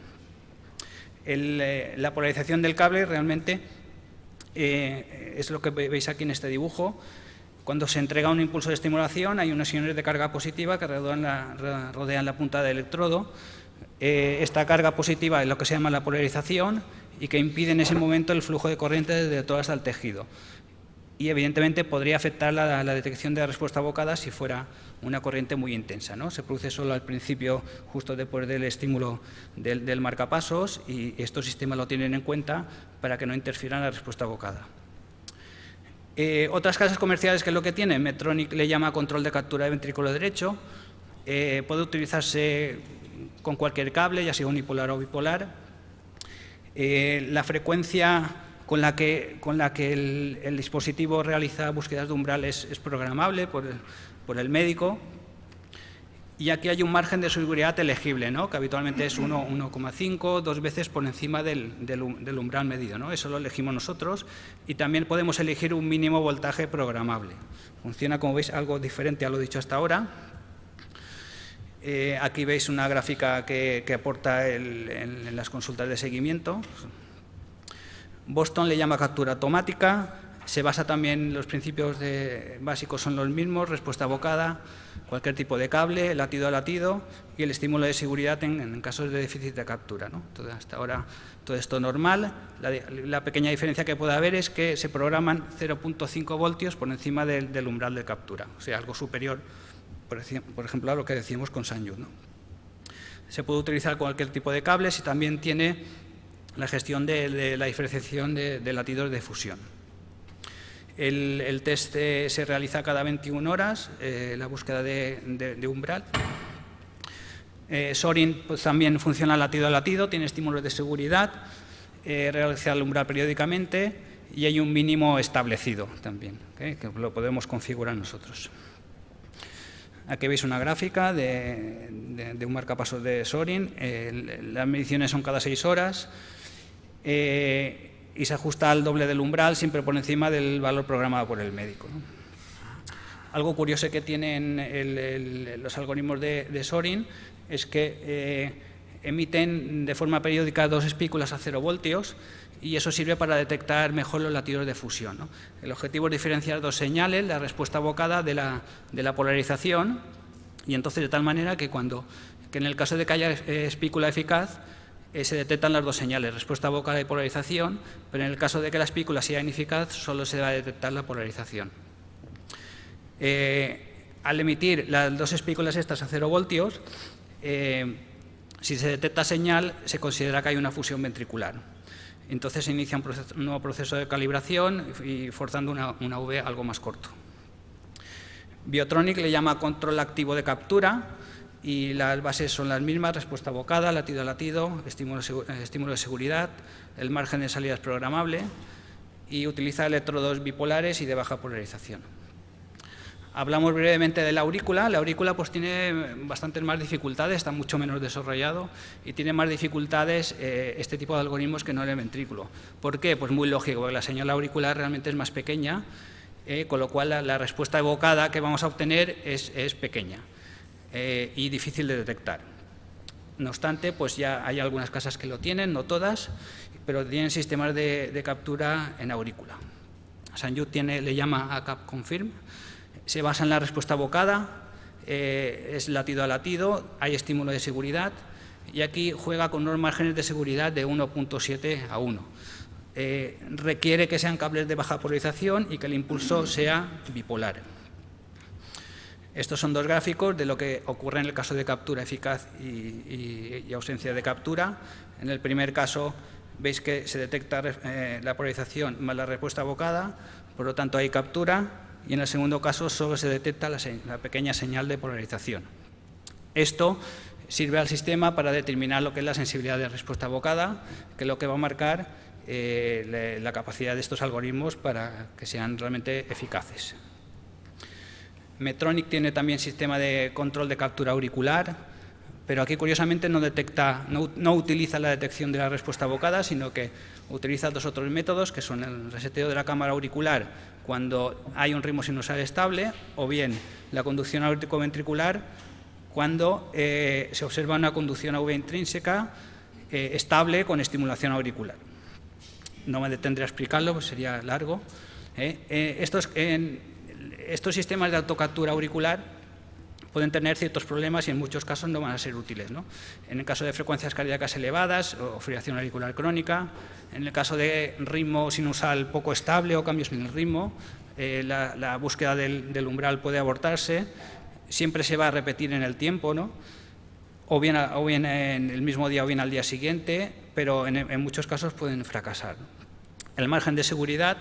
La polarización del cable realmente es lo que veis aquí en este dibujo. Cuando se entrega un impulso de estimulación, hay unos iones de carga positiva que rodean la punta del electrodo. Esta carga positiva es lo que se llama la polarización y que impide en ese momento el flujo de corriente desde todo hasta el tejido. Y evidentemente podría afectar la detección de la respuesta vocada si fuera una corriente muy intensa, ¿no? Se produce solo al principio, justo después del estímulo del marcapasos, y estos sistemas lo tienen en cuenta para que no interfieran la respuesta vocada. Otras casas comerciales, ¿qué es lo que tienen? Medtronic le llama control de captura de ventrículo derecho. Puede utilizarse con cualquier cable, ya sea unipolar o bipolar. La frecuencia con la que el dispositivo realiza búsquedas de umbral es programable por el médico. Y aquí hay un margen de seguridad elegible, ¿no? Que habitualmente es 1,5, 2 veces por encima del umbral medido, ¿no? Eso lo elegimos nosotros y también podemos elegir un mínimo voltaje programable. Funciona, como veis, algo diferente a lo dicho hasta ahora. Aquí veis una gráfica que aporta en las consultas de seguimiento. Boston le llama captura automática. Se basa también, los principios básicos son los mismos: respuesta vocada, cualquier tipo de cable, latido a latido y el estímulo de seguridad en casos de déficit de captura, ¿no? Entonces, hasta ahora todo esto normal. La pequeña diferencia que puede haber es que se programan 0,5 voltios por encima del umbral de captura, o sea, algo superior, por ejemplo, a lo que decimos con Sanyu, ¿no? Se puede utilizar cualquier tipo de cables y también tiene la gestión de la diferenciación de latidos de fusión. El test se realiza cada 21 horas, la búsqueda de umbral. Sorin pues, también funciona latido a latido, tiene estímulos de seguridad, realiza el umbral periódicamente y hay un mínimo establecido también, que lo podemos configurar nosotros. Aquí veis una gráfica de un marcapasos de Sorin. Las mediciones son cada 6 horas. Y se ajusta al doble del umbral, siempre por encima del valor programado por el médico, ¿no? Algo curioso que tienen los algoritmos de Sorin es que emiten de forma periódica 2 espículas a 0 voltios y eso sirve para detectar mejor los latidos de fusión, ¿no? El objetivo es diferenciar 2 señales, la respuesta vocada de la polarización, y entonces de tal manera que en el caso de que haya espícula eficaz, se detectan las dos señales, respuesta vocada y polarización, pero en el caso de que la espícula sea ineficaz, solo se va a detectar la polarización. Al emitir las dos espículas estas a 0 voltios, si se detecta señal, se considera que hay una fusión ventricular. Entonces se inicia un nuevo proceso de calibración y forzando una V algo más corto. Biotronic le llama control activo de captura y las bases son las mismas: respuesta vocada, latido a latido, estímulo de seguridad, el margen de salida es programable y utiliza electrodos bipolares y de baja polarización. Hablamos brevemente de la aurícula. La aurícula pues tiene bastantes más dificultades, está mucho menos desarrollado y tiene más dificultades este tipo de algoritmos que no el ventrículo. ¿Por qué? Pues muy lógico, porque la señal auricular realmente es más pequeña, con lo cual la respuesta evocada que vamos a obtener es pequeña y difícil de detectar. No obstante, pues ya hay algunas casas que lo tienen, no todas, pero tienen sistemas de captura en aurícula. Sanjut le llama a Cap Confirm. Se basa en la respuesta vocada, es latido a latido, hay estímulo de seguridad y aquí juega con unos márgenes de seguridad de 1.7 a 1. Requiere que sean cables de baja polarización y que el impulso sea bipolar. Estos son dos gráficos de lo que ocurre en el caso de captura eficaz y ausencia de captura. En el primer caso veis que se detecta la polarización más la respuesta vocada, por lo tanto hay captura. Y en el segundo caso solo se detecta la pequeña señal de polarización. Esto sirve al sistema para determinar lo que es la sensibilidad de respuesta vocada, que es lo que va a marcar la capacidad de estos algoritmos para que sean realmente eficaces. Medtronic tiene también sistema de control de captura auricular, pero aquí curiosamente no utiliza la detección de la respuesta vocada, sino que utiliza dos otros métodos, que son el reseteo de la cámara auricular cuando hay un ritmo sinusal estable, o bien la conducción auriculoventricular cuando se observa una conducción AV intrínseca estable con estimulación auricular. No me detendré a explicarlo, pues sería largo. Estos sistemas de autocaptura auricular pueden tener ciertos problemas y en muchos casos no van a ser útiles, ¿no? En el caso de frecuencias cardíacas elevadas o fibrilación auricular crónica, en el caso de ritmo sinusal poco estable o cambios en el ritmo, la búsqueda del umbral puede abortarse, siempre se va a repetir en el tiempo, ¿no? o bien en el mismo día o bien al día siguiente, pero en muchos casos pueden fracasar. El margen de seguridad,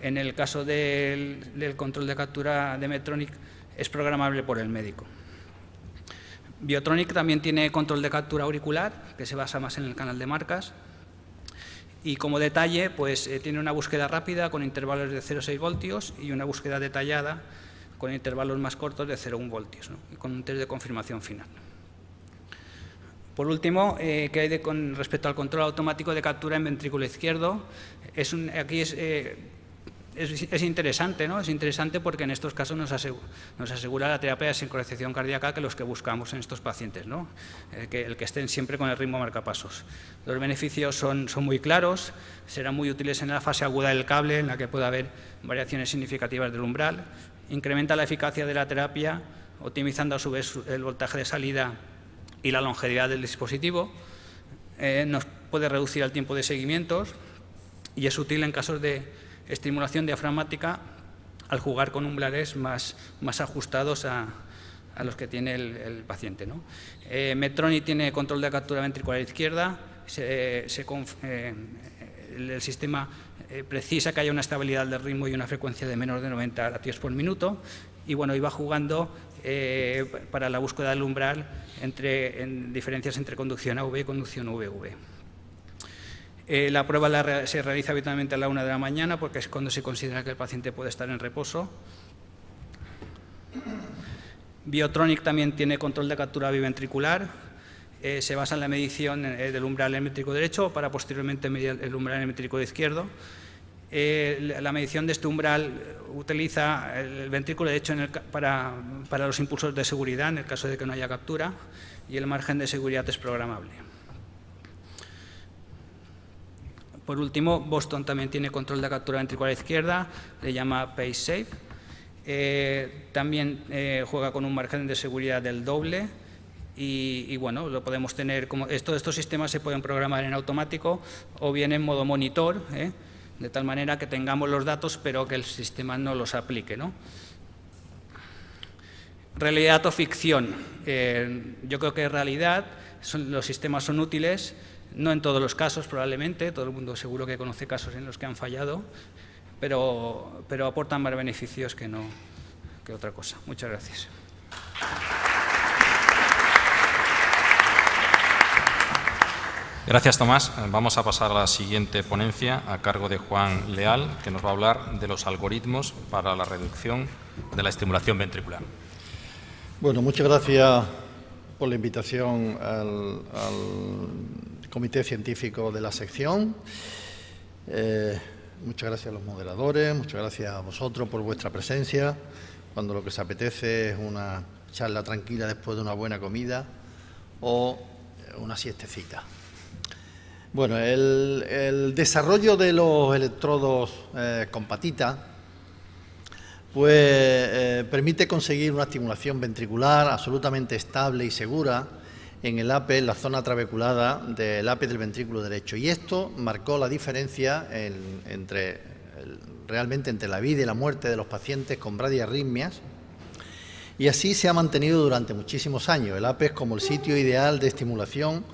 en el caso del control de captura de Medtronic, es programable por el médico. Biotronic también tiene control de captura auricular, que se basa más en el canal de marcas. Y como detalle, pues tiene una búsqueda rápida con intervalos de 0,6 voltios y una búsqueda detallada con intervalos más cortos de 0,1 voltios, ¿no? Y con un test de confirmación final. Por último, ¿qué hay con respecto al control automático de captura en ventrículo izquierdo? Aquí es interesante, ¿no? Es interesante porque en estos casos nos asegura la terapia de sincronización cardíaca que los que buscamos en estos pacientes, ¿no? El que estén siempre con el ritmo marcapasos. Los beneficios son muy claros, serán muy útiles en la fase aguda del cable, en la que puede haber variaciones significativas del umbral, incrementa la eficacia de la terapia, optimizando a su vez el voltaje de salida y la longevidad del dispositivo, nos puede reducir el tiempo de seguimientos y es útil en casos de estimulación diafragmática al jugar con umbrales más ajustados a los que tiene el paciente, ¿no? Medtronic tiene control de captura ventricular izquierda, el sistema precisa que haya una estabilidad del ritmo y una frecuencia de menos de 90 latidos por minuto y bueno, iba jugando para la búsqueda del umbral en diferencias entre conducción AV y conducción VV. La prueba se realiza habitualmente a la 1 de la mañana porque es cuando se considera que el paciente puede estar en reposo. Biotronic también tiene control de captura biventricular. Se basa en la medición del umbral métrico derecho para posteriormente medir el umbral métrico izquierdo. La medición de este umbral utiliza el ventrículo derecho para los impulsos de seguridad en el caso de que no haya captura y el margen de seguridad es programable. Por último, Boston también tiene control de captura ventricular izquierda, le llama PaceSafe. También juega con un margen de seguridad del doble Y bueno, lo podemos tener como estos sistemas se pueden programar en automático o bien en modo monitor, de tal manera que tengamos los datos pero que el sistema no los aplique, ¿no? Realidad o ficción. Yo creo que en realidad los sistemas son útiles, no en todos los casos probablemente, todo el mundo seguro que conoce casos en los que han fallado, pero aportan más beneficios que otra cosa. Muchas gracias. Gracias, Tomás. Vamos a pasar a la siguiente ponencia a cargo de Juan Leal, que nos va a hablar de los algoritmos para la reducción de la estimulación ventricular. Bueno, muchas gracias por la invitación al comité científico de la sección. Muchas gracias a los moderadores, muchas gracias a vosotros por vuestra presencia, cuando lo que os apetece es una charla tranquila después de una buena comida o una siestecita. Bueno, el desarrollo de los electrodos con patita pues permite conseguir una estimulación ventricular absolutamente estable y segura en el APE, en la zona trabeculada del APE del ventrículo derecho. Y esto marcó la diferencia realmente entre la vida y la muerte de los pacientes con bradiarritmias, y así se ha mantenido durante muchísimos años. El APE es como el sitio ideal de estimulación,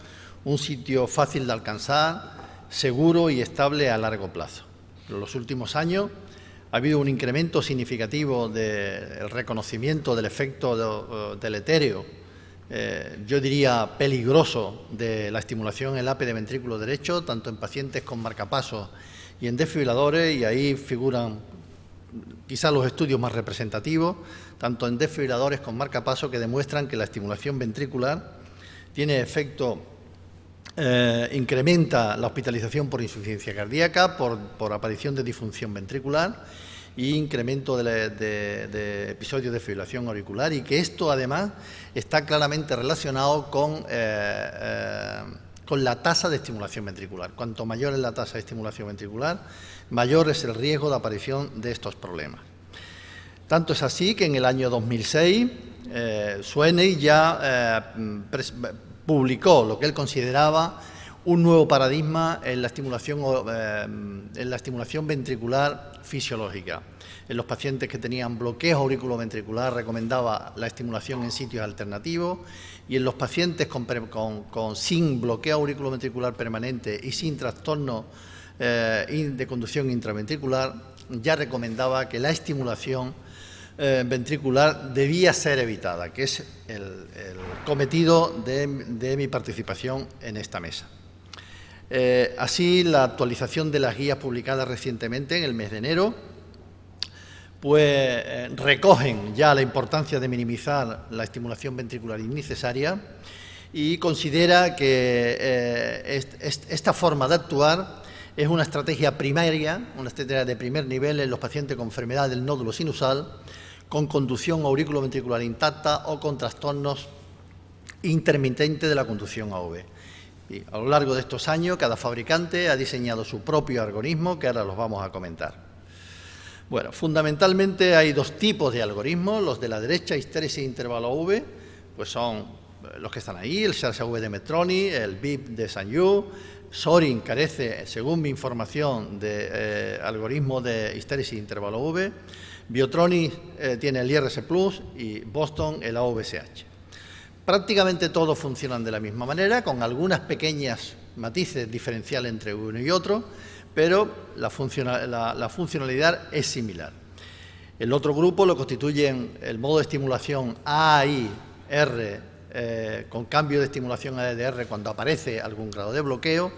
un sitio fácil de alcanzar, seguro y estable a largo plazo. En los últimos años ha habido un incremento significativo del reconocimiento del efecto deletéreo, yo diría peligroso, de la estimulación en el APE de ventrículo derecho, tanto en pacientes con marcapasos y en desfibriladores, y ahí figuran quizás los estudios más representativos, tanto en desfibriladores con marcapasos, que demuestran que la estimulación ventricular tiene efecto, incrementa la hospitalización por insuficiencia cardíaca, por aparición de disfunción ventricular y incremento de episodios de fibrilación auricular, y que esto además está claramente relacionado con la tasa de estimulación ventricular. Cuanto mayor es la tasa de estimulación ventricular, mayor es el riesgo de aparición de estos problemas. Tanto es así que en el año 2006 Sweeney ya publicó lo que él consideraba un nuevo paradigma en la estimulación ventricular fisiológica. En los pacientes que tenían bloqueo auriculoventricular recomendaba la estimulación en sitios alternativos, y en los pacientes sin bloqueo auriculoventricular permanente y sin trastorno de conducción intraventricular ya recomendaba que la estimulación ventricular debía ser evitada, que es el cometido de mi participación en esta mesa. Así, la actualización de las guías publicadas recientemente, en el mes de enero, pues recogen ya la importancia de minimizar la estimulación ventricular innecesaria, y considera que esta forma de actuar es una estrategia primaria, una estrategia de primer nivel en los pacientes con enfermedad del nódulo sinusal, con conducción auriculoventricular intacta o con trastornos intermitentes de la conducción AV. Y a lo largo de estos años, cada fabricante ha diseñado su propio algoritmo, que ahora los vamos a comentar. Bueno, fundamentalmente hay dos tipos de algoritmos. Los de la derecha, histéresis intervalo V, pues son los que están ahí, el SARS-AV de Medtronic, el BIP de Sanyu. Sorin carece, según mi información, de algoritmo de histéresis intervalo V. Biotronic tiene el IRS Plus y Boston el AVSH. Prácticamente todos funcionan de la misma manera, con algunas pequeñas matices diferenciales entre uno y otro, pero la funcionalidad es similar. El otro grupo lo constituyen el modo de estimulación AIR, con cambio de estimulación a EDR cuando aparece algún grado de bloqueo,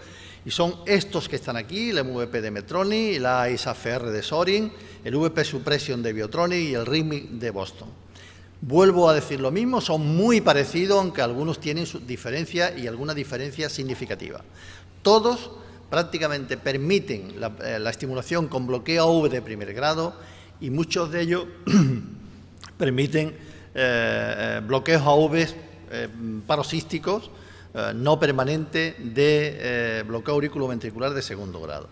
y son estos que están aquí, el MVP de Medtronic, la ISAFR de Sorin, el VP Suppression de Biotronic y el Rhythmic de Boston. Vuelvo a decir lo mismo, son muy parecidos, aunque algunos tienen su diferencia y alguna diferencia significativa. Todos prácticamente permiten la estimulación con bloqueo AV de primer grado, y muchos de ellos permiten bloqueos AV paroxísticos no permanente de bloqueo auriculoventricular de segundo grado.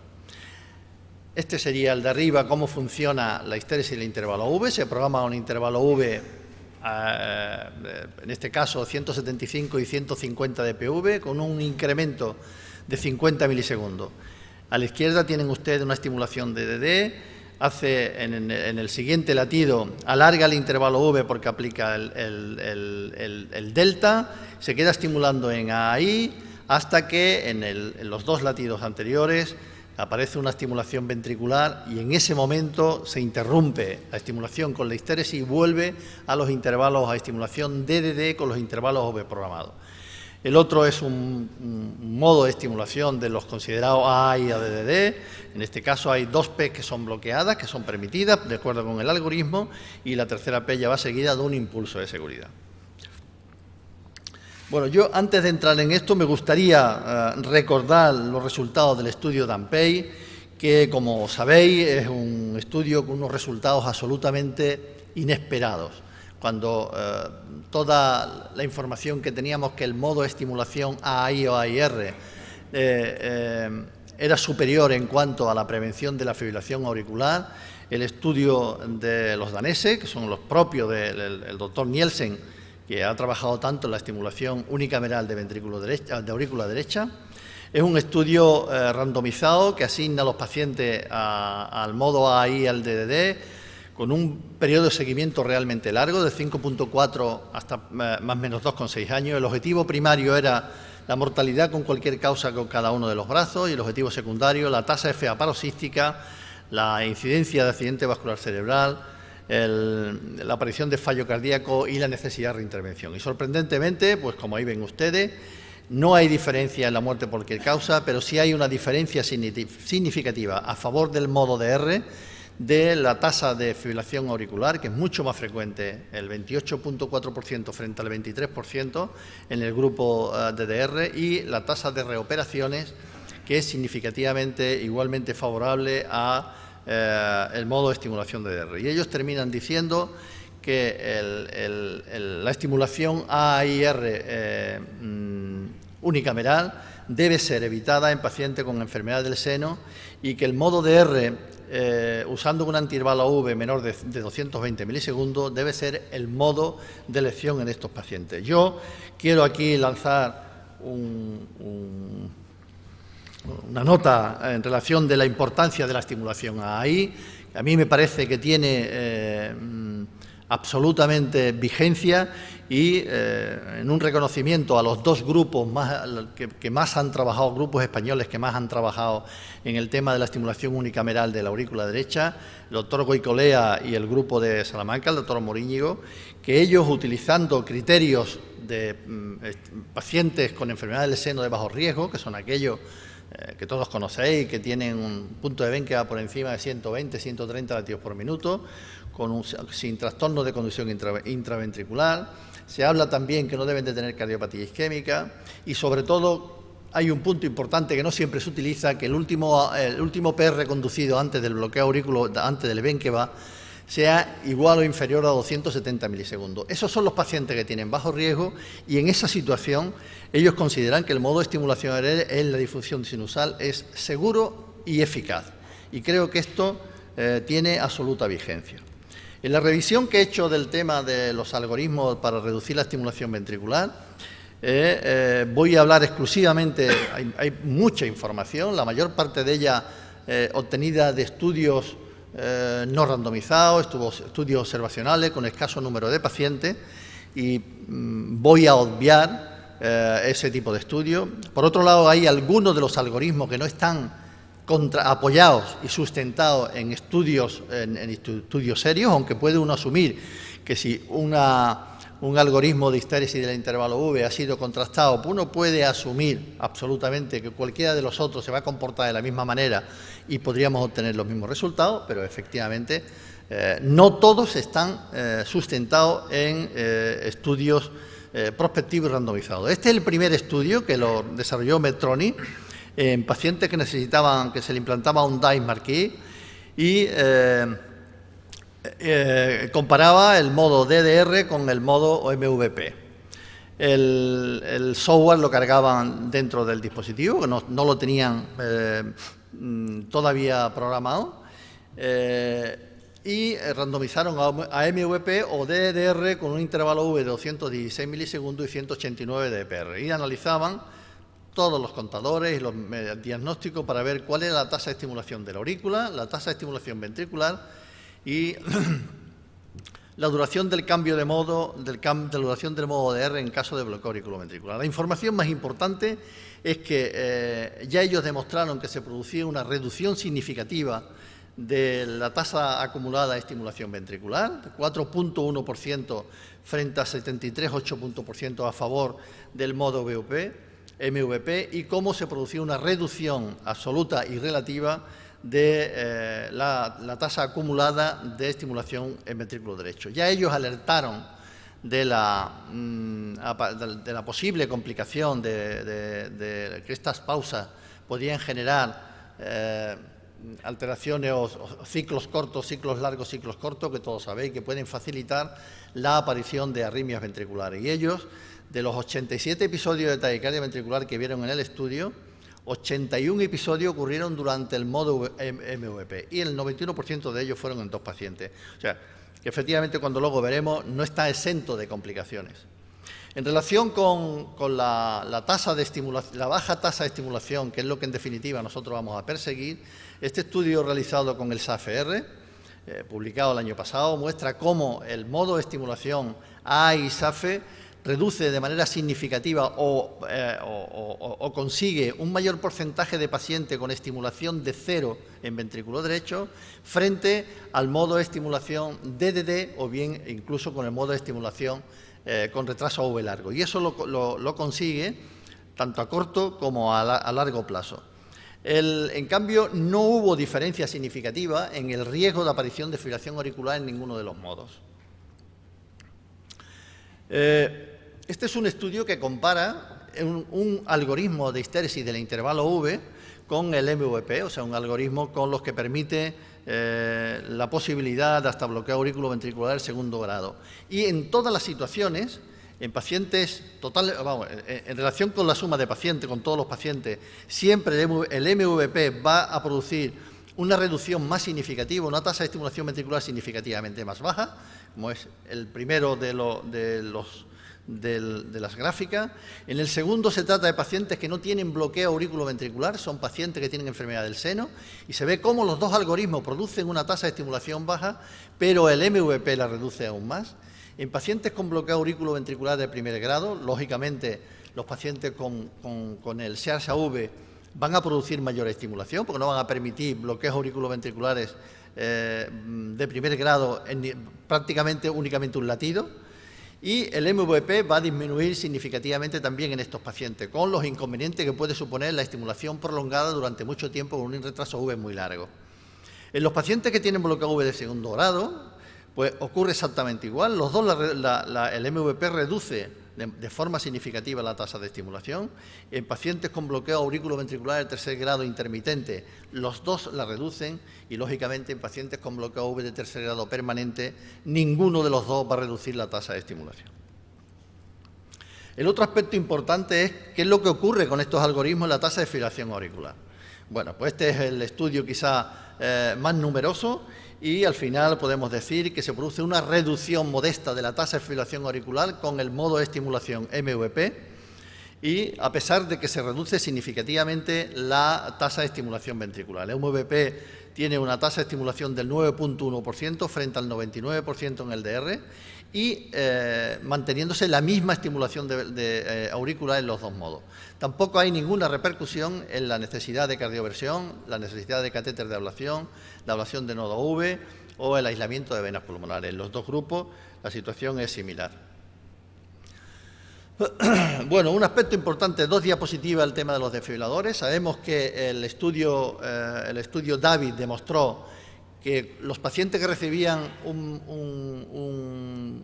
Este sería el de arriba, cómo funciona la histéresis del intervalo V. Se programa un intervalo V en este caso 175 y 150 dPV, con un incremento de 50 milisegundos. A la izquierda tienen ustedes una estimulación DDD, hace en el siguiente latido, alarga el intervalo V porque aplica el delta, se queda estimulando en AI hasta que en los dos latidos anteriores aparece una estimulación ventricular y en ese momento se interrumpe la estimulación con la histéresis y vuelve a los intervalos a estimulación DDD con los intervalos V programados. El otro es un modo de estimulación de los considerados AA y ADDD. En este caso hay dos P que son bloqueadas, que son permitidas de acuerdo con el algoritmo, y la tercera P ya va seguida de un impulso de seguridad. Bueno, yo antes de entrar en esto me gustaría recordar los resultados del estudio Dampey, que como sabéis es un estudio con unos resultados absolutamente inesperados. Cuando toda la información que teníamos que el modo de estimulación AI o AIR era superior en cuanto a la prevención de la fibrilación auricular, el estudio de los daneses, que son los propios del doctor Nielsen, que ha trabajado tanto en la estimulación unicameral de aurícula derecha, es un estudio randomizado que asigna a los pacientes al modo AI y al DDD, con un periodo de seguimiento realmente largo, de 5.4 hasta más o menos 2,6 años. El objetivo primario era la mortalidad con cualquier causa con cada uno de los brazos y el objetivo secundario, la tasa de FA paroxística, la incidencia de accidente vascular cerebral, la aparición de fallo cardíaco y la necesidad de reintervención. Y sorprendentemente, pues como ahí ven ustedes, no hay diferencia en la muerte por cualquier causa, pero sí hay una diferencia significativa a favor del modo DR, de la tasa de fibrilación auricular, que es mucho más frecuente, el 28.4% frente al 23% en el grupo DDR, y la tasa de reoperaciones, que es significativamente igualmente favorable a el modo de estimulación DDR. Y ellos terminan diciendo que la estimulación AIR unicameral debe ser evitada en pacientes con enfermedad del seno y que el modo DR usando un antiintervalo V menor de 220 milisegundos, debe ser el modo de elección en estos pacientes. Yo quiero aquí lanzar una nota en relación de la importancia de la estimulación AI. A mí me parece que tiene absolutamente vigencia y en un reconocimiento a los dos grupos que más han trabajado, grupos españoles que más han trabajado en el tema de la estimulación unicameral de la aurícula derecha, el doctor Goicolea y el grupo de Salamanca, el doctor Moríñigo, que ellos, utilizando criterios de pacientes con enfermedades del seno de bajo riesgo, que son aquellos que todos conocéis, que tienen un punto de Bencke por encima de 120, 130 latidos por minuto, sin trastorno de conducción intraventricular. Se habla también que no deben de tener cardiopatía isquémica y, sobre todo, hay un punto importante que no siempre se utiliza, que el último PR conducido antes del bloqueo auricular, antes del Bencke, sea igual o inferior a 270 milisegundos. Esos son los pacientes que tienen bajo riesgo y en esa situación ellos consideran que el modo de estimulación aérea en la difusión sinusal es seguro y eficaz. Y creo que esto tiene absoluta vigencia. En la revisión que he hecho del tema de los algoritmos para reducir la estimulación ventricular, voy a hablar exclusivamente, hay mucha información, la mayor parte de ella obtenida de estudios no randomizados, estudios observacionales con escaso número de pacientes, y voy a obviar ese tipo de estudios. Por otro lado, hay algunos de los algoritmos que no están apoyados y sustentados en estudios serios, aunque puede uno asumir que si un algoritmo de histéresis del intervalo V ha sido contrastado, uno puede asumir absolutamente que cualquiera de los otros se va a comportar de la misma manera y podríamos obtener los mismos resultados, pero efectivamente no todos están sustentados en estudios prospectivos y randomizados. Este es el primer estudio que lo desarrolló Medtronic en pacientes que necesitaban que se le implantaba un DICE Marquis y comparaba el modo DDR con el modo MVP. El software lo cargaban dentro del dispositivo, que no lo tenían todavía programado. y randomizaron a MVP o DDR con un intervalo V de 216 milisegundos y 189 de EPR. Y analizaban todos los contadores y los diagnósticos para ver cuál era la tasa de estimulación de la aurícula, la tasa de estimulación ventricular y la duración del cambio de modo, de la duración del modo DR en caso de bloqueo auriculoventricular. La información más importante es que ya ellos demostraron que se producía una reducción significativa de la tasa acumulada de estimulación ventricular, de 4.1% frente a 73,8% a favor del modo MVP, y cómo se producía una reducción absoluta y relativa de la tasa acumulada de estimulación en ventrículo derecho. Ya ellos alertaron de la posible complicación de que estas pausas podían generar alteraciones o ciclos cortos, ciclos largos, ciclos cortos, que todos sabéis que pueden facilitar la aparición de arritmias ventriculares. Y ellos, de los 87 episodios de taquicardia ventricular que vieron en el estudio, 81 episodios ocurrieron durante el modo MVP y el 91% de ellos fueron en 2 pacientes. O sea, que efectivamente, cuando luego veremos, no está exento de complicaciones. En relación con la tasa de estimulación, la baja tasa de estimulación, que es lo que en definitiva nosotros vamos a perseguir, este estudio realizado con el SAFR, publicado el año pasado, muestra cómo el modo de estimulación A y SAFE reduce de manera significativa o consigue un mayor porcentaje de pacientes con estimulación de 0 en ventrículo derecho frente al modo de estimulación DDD o bien incluso con el modo de estimulación con retraso V largo. Y eso lo consigue tanto a corto como a largo plazo. En cambio, no hubo diferencia significativa en el riesgo de aparición de fibrilación auricular en ninguno de los modos. Este es un estudio que compara un algoritmo de histéresis del intervalo V con el MVP, o sea, un algoritmo con los que permite la posibilidad de hasta bloqueo auriculoventricular del segundo grado. Y en todas las situaciones, en pacientes totales, en relación con la suma de pacientes, con todos los pacientes, siempre el MVP va a producir una reducción más significativa, una tasa de estimulación ventricular significativamente más baja, como es el primero de las gráficas. En el segundo se trata de pacientes que no tienen bloqueo auriculoventricular, son pacientes que tienen enfermedad del seno, y se ve cómo los dos algoritmos producen una tasa de estimulación baja, pero el MVP la reduce aún más. En pacientes con bloqueo auriculoventricular de primer grado, lógicamente los pacientes con el SEARS-AV van a producir mayor estimulación, porque no van a permitir bloqueos auriculoventriculares de primer grado prácticamente únicamente un latido. Y el MVP va a disminuir significativamente también en estos pacientes, con los inconvenientes que puede suponer la estimulación prolongada durante mucho tiempo con un retraso V muy largo. En los pacientes que tienen bloqueo V de segundo grado, pues ocurre exactamente igual. Los dos, el MVP reduce de forma significativa la tasa de estimulación. En pacientes con bloqueo auriculoventricular de tercer grado intermitente, los dos la reducen, y lógicamente en pacientes con bloqueo V de tercer grado permanente, ninguno de los dos va a reducir la tasa de estimulación. El otro aspecto importante es qué es lo que ocurre con estos algoritmos en la tasa de fibrilación auricular. Bueno, pues este es el estudio quizá más numeroso, y al final podemos decir que se produce una reducción modesta de la tasa de fibrilación auricular con el modo de estimulación MVP, y a pesar de que se reduce significativamente la tasa de estimulación ventricular. El MVP tiene una tasa de estimulación del 9.1% frente al 99% en el DR, y manteniéndose la misma estimulación auricular en los dos modos. Tampoco hay ninguna repercusión en la necesidad de cardioversión, la necesidad de catéter de ablación, la ablación de nodo V o el aislamiento de venas pulmonares. En los dos grupos la situación es similar. Bueno, un aspecto importante, 2 diapositivas, el tema de los desfibriladores. Sabemos que el estudio David demostró que los pacientes que recibían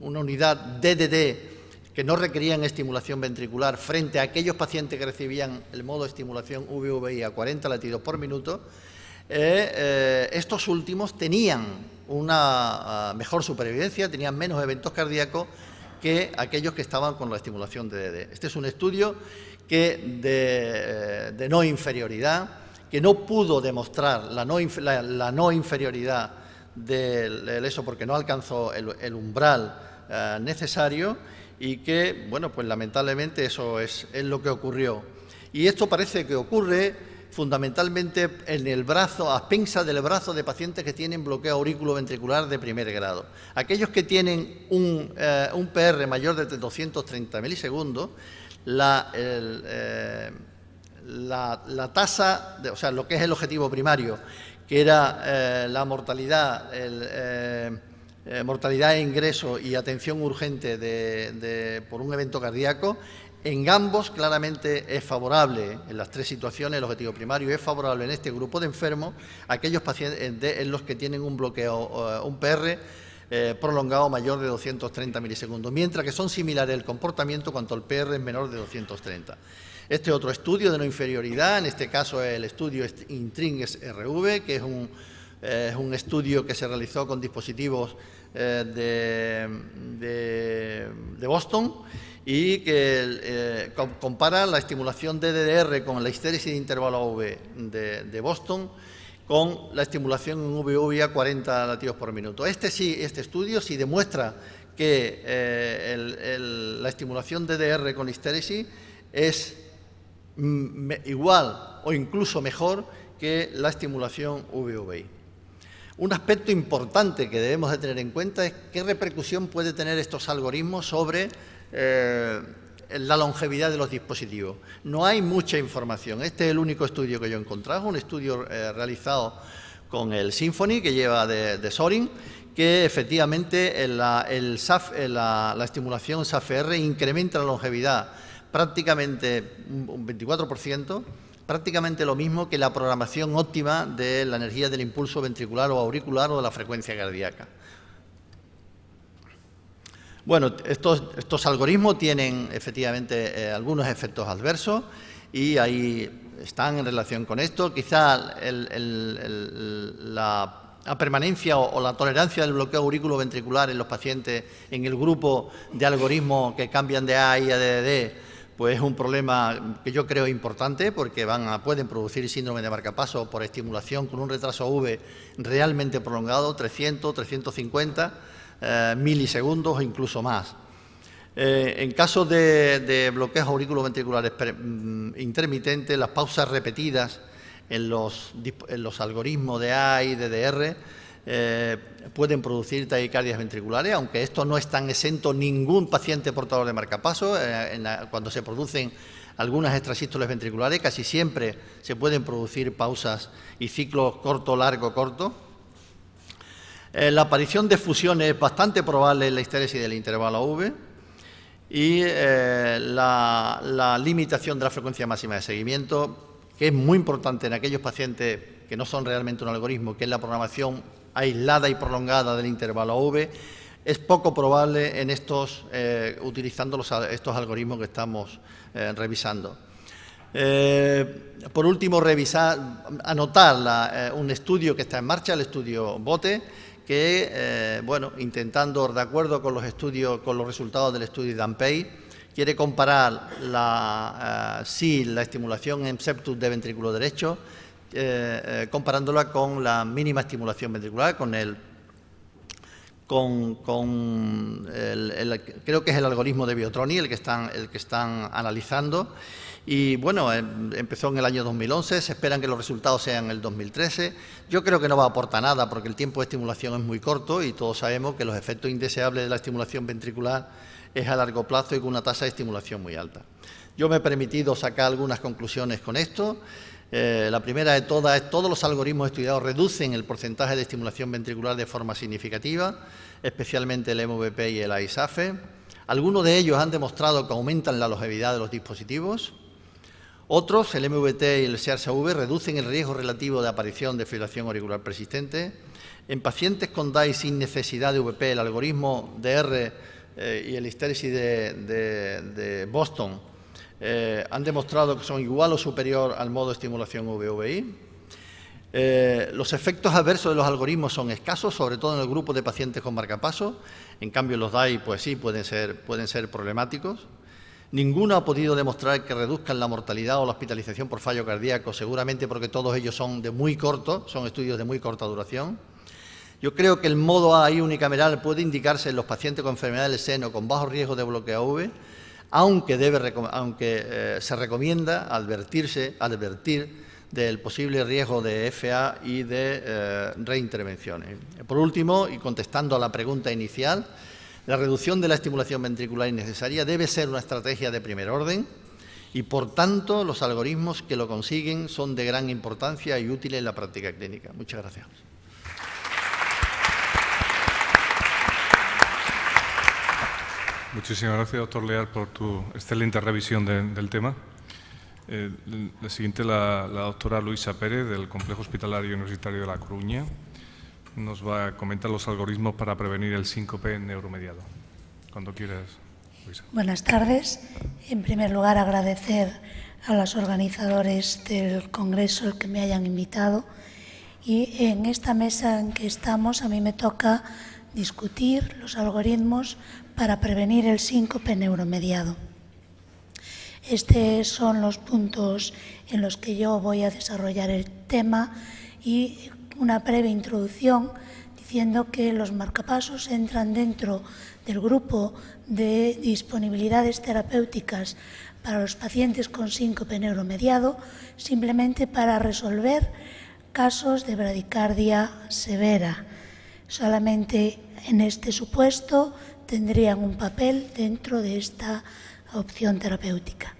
una unidad DDD que no requerían estimulación ventricular frente a aquellos pacientes que recibían el modo de estimulación VVI a 40 latidos por minuto, estos últimos tenían una mejor supervivencia, tenían menos eventos cardíacos que aquellos que estaban con la estimulación DDD. Este es un estudio de no inferioridad, que no pudo demostrar la no inferioridad del eso porque no alcanzó el umbral necesario y que, bueno, pues lamentablemente eso es lo que ocurrió. Y esto parece que ocurre fundamentalmente en el brazo, a expensas del brazo de pacientes que tienen bloqueo auriculoventricular de primer grado. Aquellos que tienen un PR mayor de 230 milisegundos, la tasa, o sea, lo que es el objetivo primario, que era la mortalidad, mortalidad e ingreso y atención urgente por un evento cardíaco, en ambos claramente es favorable, en las tres situaciones el objetivo primario es favorable en este grupo de enfermos, aquellos pacientes en los que tienen un bloqueo, un PR prolongado mayor de 230 milisegundos, mientras que son similares el comportamiento cuando el PR es menor de 230. Este otro estudio de no inferioridad, en este caso el estudio INTRINGS-RV, que es un estudio que se realizó con dispositivos de Boston y que compara la estimulación de DDR con la histéresis de intervalo AV de Boston con la estimulación en VV a 40 latidos por minuto. Este estudio sí demuestra que la estimulación de DDR con histéresis es igual o incluso mejor que la estimulación VVI. Un aspecto importante que debemos de tener en cuenta es qué repercusión puede tener estos algoritmos sobre la longevidad de los dispositivos. No hay mucha información. Este es el único estudio que yo he encontrado, un estudio realizado con el Symphony que lleva de Sorin, que efectivamente la estimulación SAFR incrementa la longevidad prácticamente un 24%, prácticamente lo mismo que la programación óptima de la energía del impulso ventricular o auricular o de la frecuencia cardíaca. Bueno, estos algoritmos tienen efectivamente algunos efectos adversos y ahí están en relación con esto. Quizá la permanencia o la tolerancia del bloqueo auriculoventricular en los pacientes en el grupo de algoritmos que cambian de A y a DDD, pues es un problema que yo creo importante porque pueden producir síndrome de marcapaso por estimulación con un retraso V realmente prolongado, 300, 350 milisegundos o incluso más. En caso de bloqueos auriculoventriculares intermitentes, las pausas repetidas en los algoritmos de A y DDR pueden producir taquicardias ventriculares, aunque esto no es tan exento ningún paciente portador de marcapaso. Cuando se producen algunas extrasístoles ventriculares, casi siempre se pueden producir pausas y ciclos corto, largo, corto. La aparición de fusiones es bastante probable en la histéresis del intervalo V y la limitación de la frecuencia máxima de seguimiento, que es muy importante en aquellos pacientes que no son realmente un algoritmo, que es la programación aislada y prolongada del intervalo V, es poco probable en utilizando estos algoritmos que estamos revisando. Por último, anotar un estudio que está en marcha, el estudio BOTE, que, bueno, intentando, de acuerdo con los resultados del estudio de Dampey, quiere comparar la estimulación en septus de ventrículo derecho, comparándola con la mínima estimulación ventricular, creo que es el algoritmo de Biotroni el que están analizando. Y bueno, empezó en el año 2011, se esperan que los resultados sean en el 2013. Yo creo que no va a aportar nada porque el tiempo de estimulación es muy corto y todos sabemos que los efectos indeseables de la estimulación ventricular es a largo plazo y con una tasa de estimulación muy alta. Yo me he permitido sacar algunas conclusiones con esto. La primera de todas es todos los algoritmos estudiados reducen el porcentaje de estimulación ventricular de forma significativa, especialmente el MVP y el AISAFE. Algunos de ellos han demostrado que aumentan la longevidad de los dispositivos. Otros, el MVT y el SEARS-AV, reducen el riesgo relativo de aparición de fibrilación auricular persistente. En pacientes con DAI sin necesidad de VP, el algoritmo DR y el histéresis de Boston han demostrado que son igual o superior al modo de estimulación VVI. Los efectos adversos de los algoritmos son escasos, sobre todo en el grupo de pacientes con marcapaso. En cambio, los DAI, pues sí, pueden ser problemáticos. Ninguno ha podido demostrar que reduzcan la mortalidad o la hospitalización por fallo cardíaco, seguramente porque todos ellos son estudios de muy corta duración. Yo creo que el modo AI unicameral puede indicarse en los pacientes con enfermedad del seno con bajo riesgo de bloqueo AV, aunque se recomienda advertir del posible riesgo de FA y de reintervenciones. Por último, y contestando a la pregunta inicial, la reducción de la estimulación ventricular innecesaria debe ser una estrategia de primer orden y, por tanto, los algoritmos que lo consiguen son de gran importancia y útiles en la práctica clínica. Muchas gracias. Muchísimas gracias, doctor Leal, por tu excelente revisión del tema. La siguiente, la doctora Luisa Pérez, del Complejo Hospitalario Universitario de La Coruña, nos va a comentar los algoritmos para prevenir el síncope neuromediado. Cuando quieras, Luisa. Buenas tardes. En primer lugar, agradecer a los organizadores del Congreso el que me hayan invitado. Y en esta mesa en que estamos, a mí me toca discutir los algoritmos para prevenir el síncope neuromediado. Estos son los puntos en los que yo voy a desarrollar el tema y una breve introducción diciendo que los marcapasos entran dentro del grupo de disponibilidades terapéuticas para los pacientes con síncope neuromediado, simplemente para resolver casos de bradicardia severa. Solamente en este supuesto tendrían un papel dentro de esta opción terapéutica.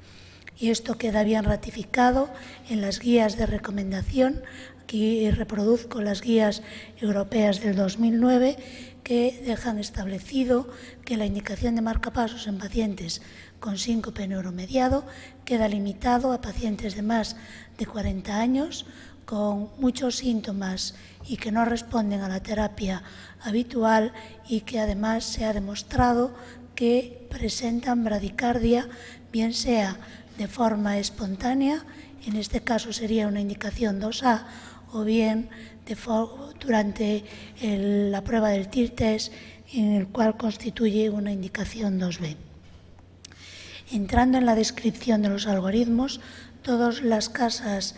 Y esto queda bien ratificado en las guías de recomendación. Aquí reproduzco las guías europeas del 2009 que dejan establecido que la indicación de marcapasos en pacientes con síncope neuromediado queda limitado a pacientes de más de 40 años con muchos síntomas y que no responden a la terapia habitual y que además se ha demostrado que presentan bradicardia, bien sea de forma espontánea, en este caso sería una indicación 2A, o bien durante la prueba del TIR test, en el cual constituye una indicación 2B. Entrando en la descripción de los algoritmos, todas las casas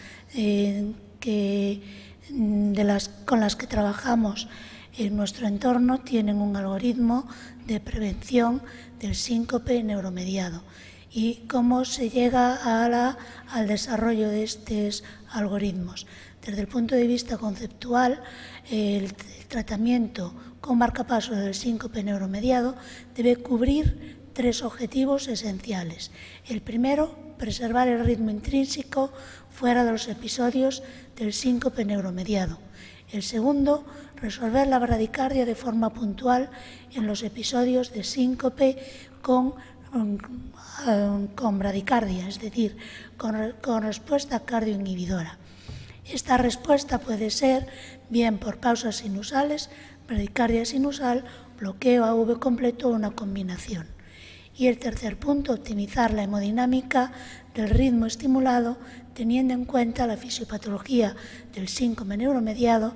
con las que trabajamos en nuestro entorno tienen un algoritmo de prevención del síncope neuromediado. ¿Y cómo se llega al desarrollo de estos algoritmos? Desde el punto de vista conceptual, el tratamiento con marcapasos del síncope neuromediado debe cubrir 3 objetivos esenciales. El primero, preservar el ritmo intrínseco fuera de los episodios del síncope neuromediado. El segundo, resolver la bradicardia de forma puntual en los episodios de síncope con bradicardia, es decir, con respuesta cardioinhibidora. Esta respuesta puede ser bien por pausas sinusales, bradicardia sinusal, bloqueo AV completo o una combinación. Y el tercer punto, optimizar la hemodinámica del ritmo estimulado teniendo en cuenta la fisiopatología del síncope neuromediado,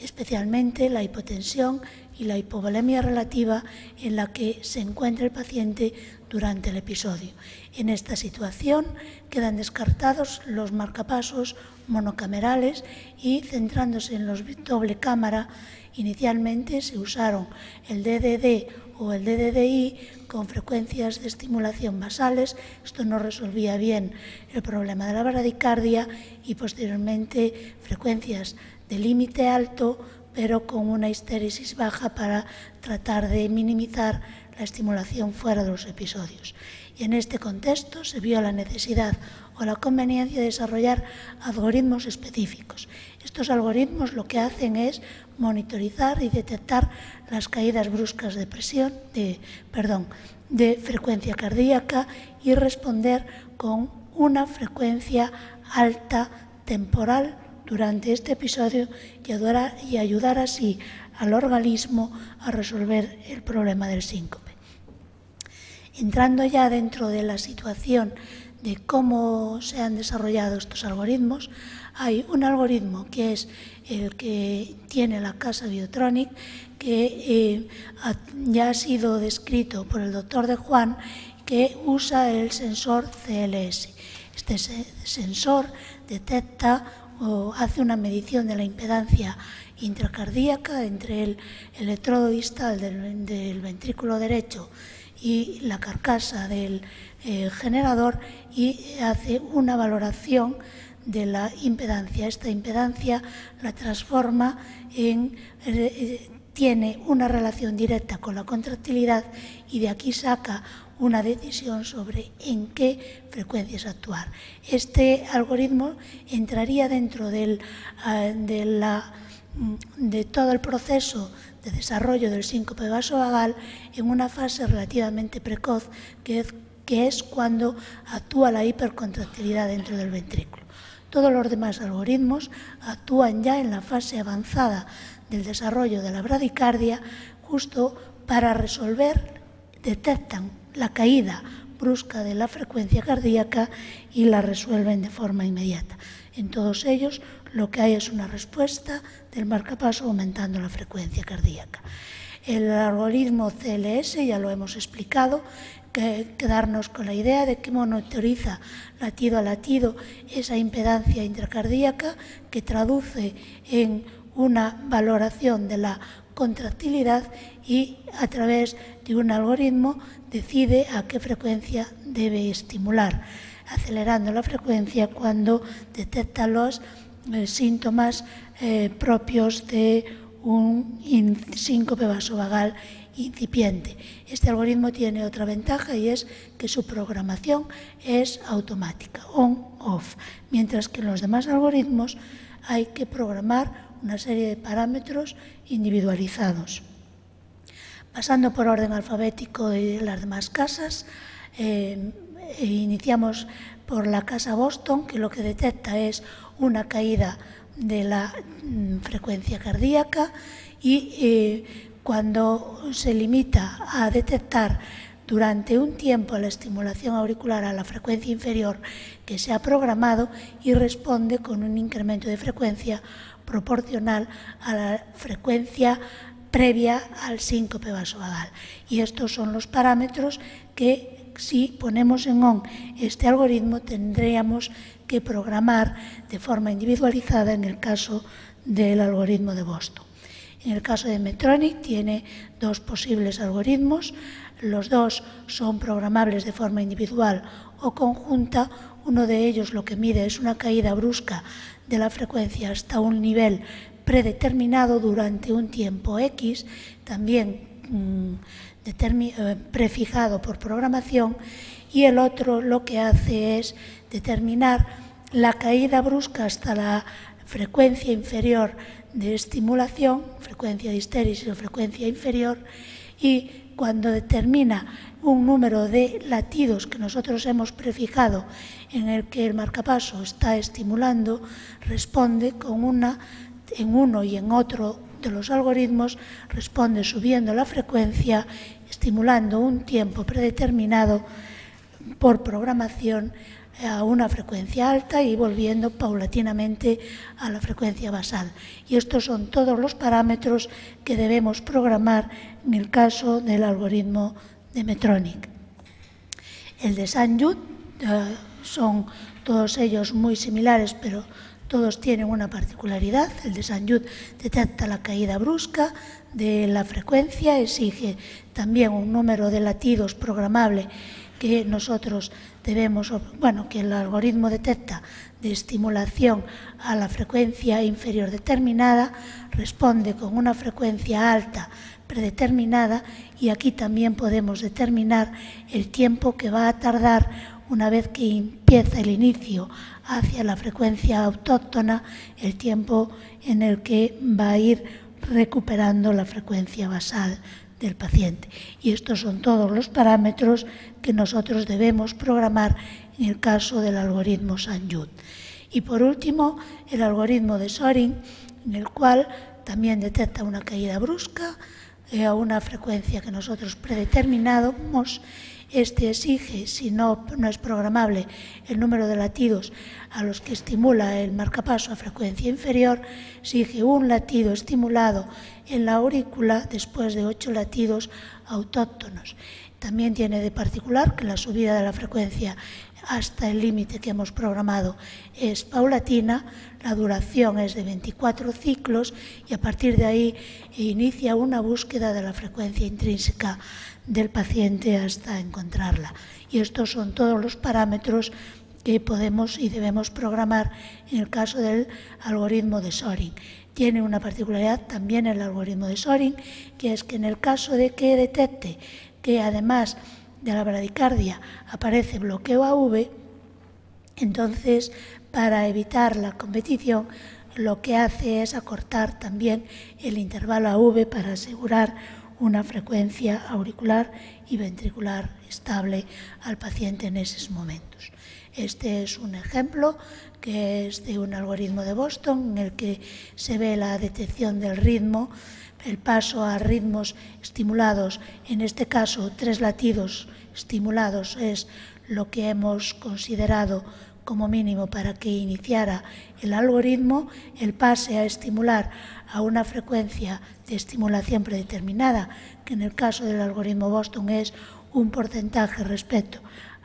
especialmente la hipotensión y la hipovolemia relativa en la que se encuentra el paciente durante el episodio. En esta situación quedan descartados los marcapasos monocamerales y, centrándose en los doble cámara, inicialmente se usaron el DDD o el DDDI con frecuencias de estimulación basales. Esto no resolvía bien el problema de la bradicardia, y posteriormente frecuencias de límite alto, pero con una histéresis baja para tratar de minimizar la estimulación fuera de los episodios. Y en este contexto se vio la necesidad o la conveniencia de desarrollar algoritmos específicos. Estos algoritmos lo que hacen es monitorizar y detectar las caídas bruscas de frecuencia cardíaca y responder con una frecuencia alta temporal durante este episodio y ayudar así al organismo a resolver el problema del síncope. Entrando ya dentro de la situación de cómo se han desarrollado estos algoritmos, hay un algoritmo que es el que tiene la casa Biotronic, que ya ha sido descrito por el doctor De Juan, que usa el sensor CLS. Este sensor detecta hace una medición de la impedancia intracardíaca entre el electrodo distal del ventrículo derecho y la carcasa del generador y hace una valoración de la impedancia. Esta impedancia la transforma tiene una relación directa con la contractilidad y de aquí saca una decisión sobre en qué frecuencias actuar. Este algoritmo entraría dentro de todo el proceso de desarrollo del síncope vasovagal en una fase relativamente precoz, que es cuando actúa la hipercontractilidad dentro del ventrículo. Todos los demás algoritmos actúan ya en la fase avanzada del desarrollo de la bradicardia, justo para resolver, detectan la caída brusca de la frecuencia cardíaca y la resuelven de forma inmediata. En todos ellos lo que hay es una respuesta del marcapaso aumentando la frecuencia cardíaca. El algoritmo CLS ya lo hemos explicado, quedarnos con la idea de que monitoriza latido a latido esa impedancia intracardíaca que traduce en una valoración de la contractilidad y a través de un algoritmo decide a qué frecuencia debe estimular, acelerando la frecuencia cuando detecta los síntomas propios de un síncope vasovagal incipiente. Este algoritmo tiene otra ventaja y es que su programación es automática, on-off, mientras que en los demás algoritmos hay que programar una serie de parámetros individualizados. Pasando por orden alfabético de las demás casas, iniciamos por la casa Boston, que lo que detecta es una caída de la frecuencia cardíaca y cuando se limita a detectar durante un tiempo la estimulación auricular a la frecuencia inferior que se ha programado y responde con un incremento de frecuencia proporcional a la frecuencia previa al síncope vasovagal. Y estos son los parámetros que, si ponemos en on este algoritmo, tendríamos que programar de forma individualizada en el caso del algoritmo de Boston. En el caso de Medtronic tiene dos posibles algoritmos. Los dos son programables de forma individual o conjunta. Uno de ellos lo que mide es una caída brusca de la frecuencia hasta un nivel predeterminado durante un tiempo X, también prefijado por programación, y el otro lo que hace es determinar la caída brusca hasta la frecuencia inferior de estimulación, frecuencia de histéresis o frecuencia inferior, y cuando determina un número de latidos que nosotros hemos prefijado en el que el marcapaso está estimulando, responde con en uno y en otro de los algoritmos, responde subiendo la frecuencia, estimulando un tiempo predeterminado por programación a una frecuencia alta y volviendo paulatinamente a la frecuencia basal. Y estos son todos los parámetros que debemos programar en el caso del algoritmo de Medtronic. El de St. Jude son todos ellos muy similares, pero todos tienen una particularidad. El de St. Jude detecta la caída brusca de la frecuencia, exige también un número de latidos programable que nosotros debemos, que el algoritmo detecta de estimulación a la frecuencia inferior determinada, responde con una frecuencia alta predeterminada y aquí también podemos determinar el tiempo que va a tardar una vez que empieza el inicio hacia la frecuencia autóctona, el tiempo en el que va a ir recuperando la frecuencia basal del paciente. Y estos son todos los parámetros que nosotros debemos programar en el caso del algoritmo St. Jude. Y por último, el algoritmo de Sorin, en el cual también detecta una caída brusca a una frecuencia que nosotros predeterminamos. Este exige, si no es programable, el número de latidos a los que estimula el marcapaso a frecuencia inferior, exige un latido estimulado en la aurícula después de 8 latidos autóctonos. También tiene de particular que la subida de la frecuencia hasta el límite que hemos programado es paulatina, la duración es de 24 ciclos y a partir de ahí inicia una búsqueda de la frecuencia intrínseca del paciente hasta encontrarla. Y estos son todos los parámetros que podemos y debemos programar en el caso del algoritmo de Sorin. Tiene una particularidad también el algoritmo de Sorin, que es que en el caso de que detecte que además de la bradicardia aparece bloqueo AV, entonces para evitar la competición lo que hace es acortar también el intervalo AV para asegurar una frecuencia auricular y ventricular estable al paciente en esos momentos. Este es un ejemplo que es de un algoritmo de Boston en el que se ve la detección del ritmo, el paso a ritmos estimulados, en este caso 3 latidos estimulados es lo que hemos considerado como mínimo para que iniciara el algoritmo, el pase a estimular a una frecuencia de estimulación predeterminada, que en el caso del algoritmo Boston es un porcentaje respecto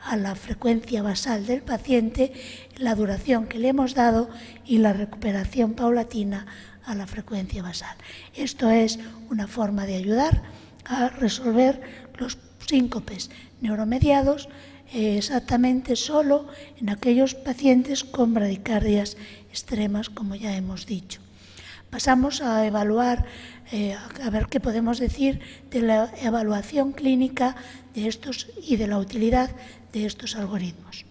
a la frecuencia basal del paciente, la duración que le hemos dado y la recuperación paulatina a la frecuencia basal. Esto es una forma de ayudar a resolver los síncopes neuromediados exactamente solo en aquellos pacientes con bradicardias extremas, como ya hemos dicho. Pasamos a evaluar, a ver qué podemos decir de la evaluación clínica de estos y de la utilidad de estos algoritmos.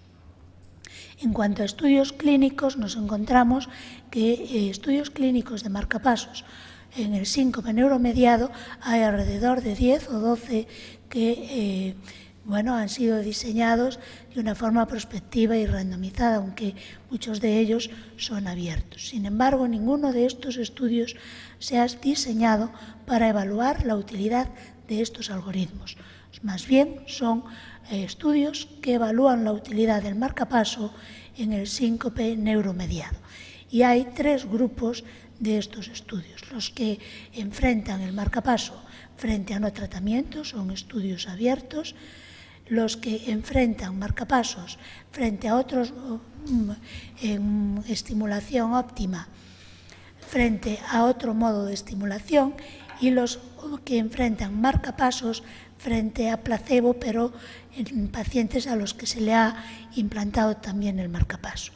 En cuanto a estudios clínicos, nos encontramos que estudios clínicos de marcapasos en el síncope neuromediado hay alrededor de 10 o 12 que han sido diseñados de una forma prospectiva y randomizada, aunque muchos de ellos son abiertos. Sin embargo, ninguno de estos estudios se ha diseñado para evaluar la utilidad de estos algoritmos. Más bien, son estudios que evalúan la utilidad del marcapaso en el síncope neuromediado. Y hay 3 grupos de estos estudios. Los que enfrentan el marcapaso frente a no tratamiento son estudios abiertos. Los que enfrentan marcapasos frente a otros en estimulación óptima frente a otro modo de estimulación, y los que enfrentan marcapasos frente a placebo, pero en pacientes a los que se le ha implantado también el marcapaso.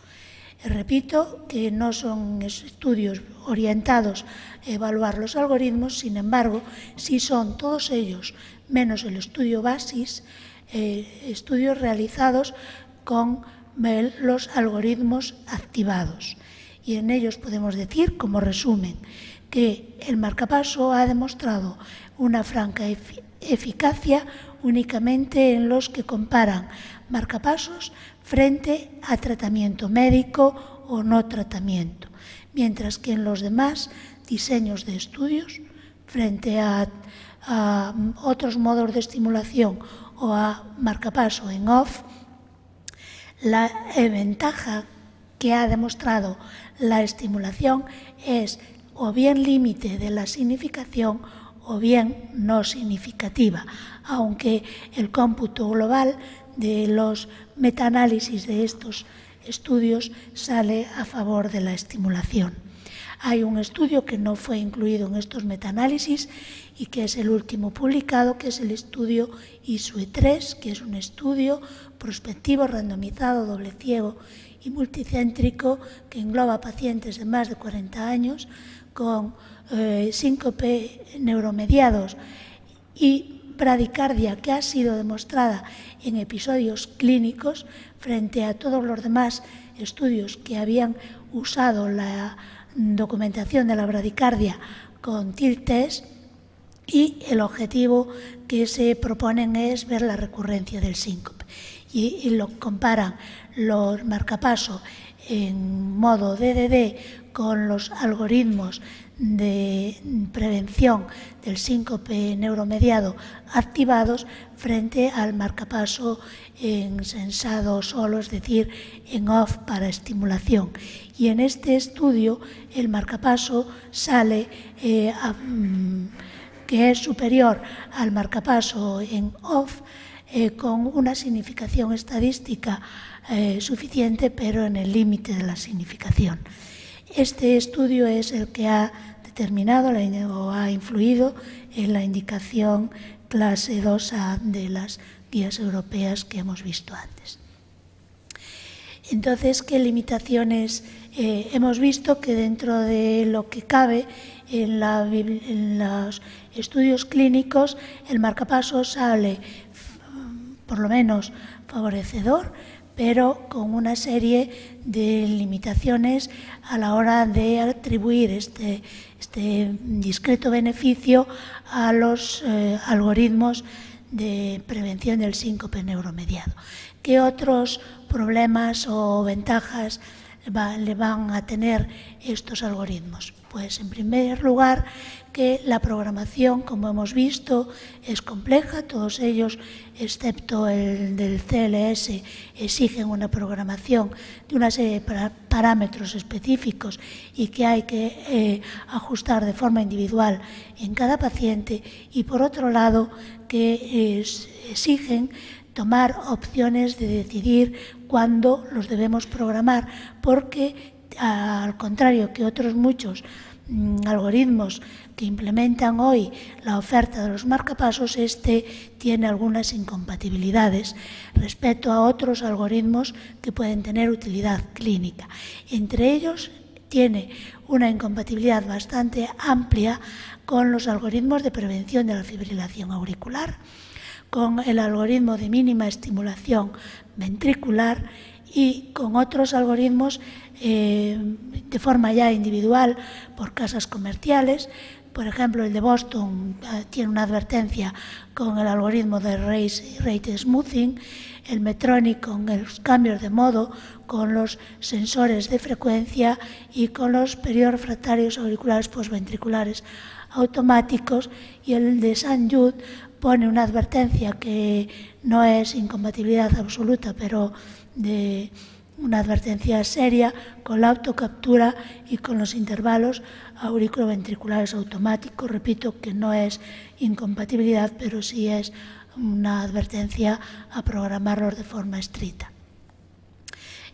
Repito que no son estudios orientados a evaluar los algoritmos, sin embargo, sí son todos ellos, menos el estudio BASIS, estudios realizados con los algoritmos activados. Y en ellos podemos decir, como resumen, que el marcapaso ha demostrado una franca eficacia únicamente en los que comparan marcapasos frente a tratamiento médico o no tratamiento, mientras que en los demás diseños de estudios, frente a otros modos de estimulación o a marcapaso en off, la ventaja que ha demostrado la estimulación es o bien límite de la significación o bien no significativa, aunque el cómputo global de los metaanálisis de estos estudios sale a favor de la estimulación. Hay un estudio que no fue incluido en estos metaanálisis y que es el último publicado, que es el estudio ISUE3, que es un estudio prospectivo, randomizado, doble ciego y multicéntrico que engloba pacientes de más de 40 años con síncope neuromediados y bradicardia que ha sido demostrada en episodios clínicos frente a todos los demás estudios que habían usado la documentación de la bradicardia con tilt test, y el objetivo que se proponen es ver la recurrencia del síncope. Y lo comparan los marcapaso en modo DDD con los algoritmos de prevención del síncope neuromediado activados frente al marcapaso en sensado solo, es decir, en off para estimulación. Y en este estudio el marcapaso sale que es superior al marcapaso en off con una significación estadística suficiente, pero en el límite de la significación. Este estudio es el que ha determinado o ha influido en la indicación clase 2A de las guías europeas que hemos visto antes. Entonces, ¿qué limitaciones? Hemos visto que dentro de lo que cabe en los estudios clínicos, el marcapasos sale por lo menos favorecedor, pero con una serie de limitaciones a la hora de atribuir este discreto beneficio a los algoritmos de prevención del síncope neuromediado. ¿Qué otros problemas o ventajas le van a tener estos algoritmos? Pues, en primer lugar, que la programación, como hemos visto, es compleja. Todos ellos, excepto el del CLS, exigen una programación de una serie de parámetros específicos y que hay que ajustar de forma individual en cada paciente. Y, por otro lado, que exigen tomar opciones de decidir cuándo los debemos programar, porque, al contrario que otros muchos algoritmos que implementan hoy la oferta de los marcapasos, este tiene algunas incompatibilidades respecto a otros algoritmos que pueden tener utilidad clínica. Entre ellos, tiene una incompatibilidad bastante amplia con los algoritmos de prevención de la fibrilación auricular, con el algoritmo de mínima estimulación ventricular y con otros algoritmos de forma ya individual por casas comerciales. Por ejemplo, el de Boston tiene una advertencia con el algoritmo de Rate Smoothing, el Medtronic con los cambios de modo, con los sensores de frecuencia y con los periodos refractarios auriculares postventriculares automáticos, y el de St. Jude pone una advertencia que no es incompatibilidad absoluta, pero de una advertencia seria con la autocaptura y con los intervalos auriculoventriculares automáticos. Repito que no es incompatibilidad, pero sí es una advertencia a programarlos de forma estricta.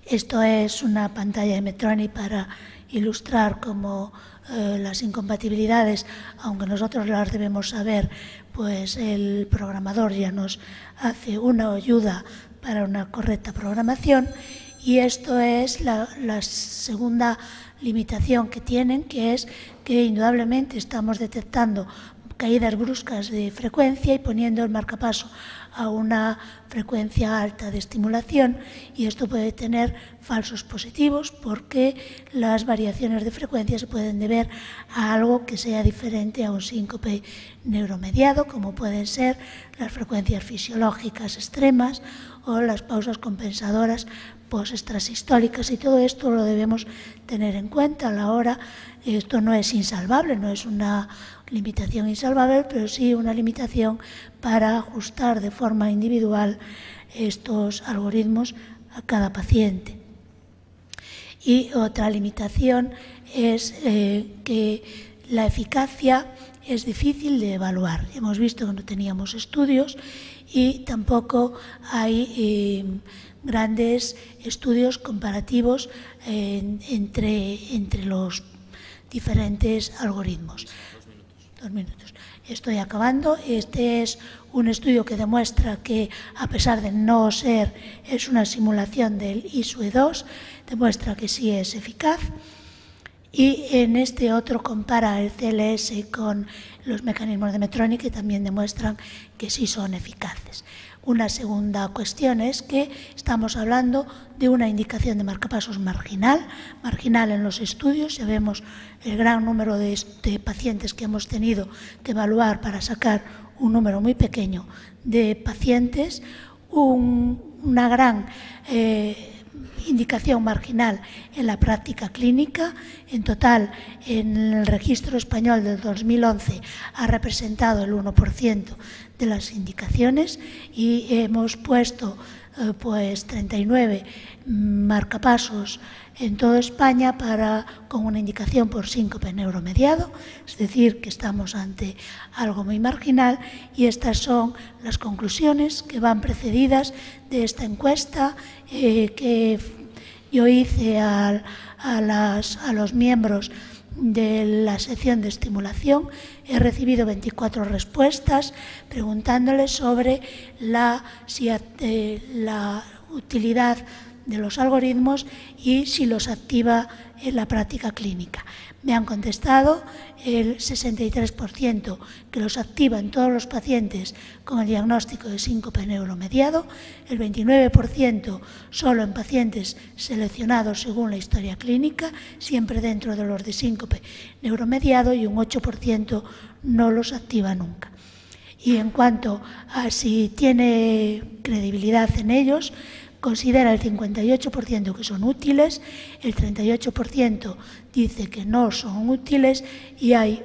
Esto es una pantalla de Medtronic para ilustrar cómo las incompatibilidades, aunque nosotros las debemos saber, pues el programador ya nos hace una ayuda para una correcta programación. Y esto es la segunda limitación que tienen, que es que indudablemente estamos detectando caídas bruscas de frecuencia y poniendo el marcapaso a una frecuencia alta de estimulación, y esto puede tener falsos positivos porque las variaciones de frecuencia se pueden deber a algo que sea diferente a un síncope neuromediado, como pueden ser las frecuencias fisiológicas extremas o las pausas compensadoras post-extrasistólicas, y todo esto lo debemos tener en cuenta a la hora. Esto no es insalvable, no es una limitación insalvable, pero sí una limitación para ajustar de forma individual estos algoritmos a cada paciente. Y otra limitación es que la eficacia es difícil de evaluar. Hemos visto que no teníamos estudios y tampoco hay grandes estudios comparativos entre los diferentes algoritmos. 2 minutos. Estoy acabando. Este es un estudio que demuestra que, a pesar de no ser, es una simulación del ISUE2, demuestra que sí es eficaz. Y en este otro compara el CLS con los mecanismos de Medtronic, que también demuestran que sí son eficaces. Una segunda cuestión es que estamos hablando de una indicación de marcapasos marginal en los estudios. Ya vemos el gran número de pacientes que hemos tenido que evaluar para sacar un número muy pequeño de pacientes, una gran indicación marginal en la práctica clínica. En total, en el registro español del 2011 ha representado el 1% de las indicaciones y hemos puesto pues 39 marcapasos en toda España con una indicación por síncope neuromediado, es decir, que estamos ante algo muy marginal, y estas son las conclusiones que van precedidas de esta encuesta que yo hice a los miembros de la sección de estimulación. He recibido 24 respuestas preguntándoles sobre la utilidad de los algoritmos y si los activa en la práctica clínica. Me han contestado el 63% que los activa en todos los pacientes con el diagnóstico de síncope neuromediado, el 29% solo en pacientes seleccionados según la historia clínica, siempre dentro de los de síncope neuromediado, y un 8% no los activa nunca. Y en cuanto a si tiene credibilidad en ellos, considera el 58% que son útiles, el 38% dice que no son útiles y hay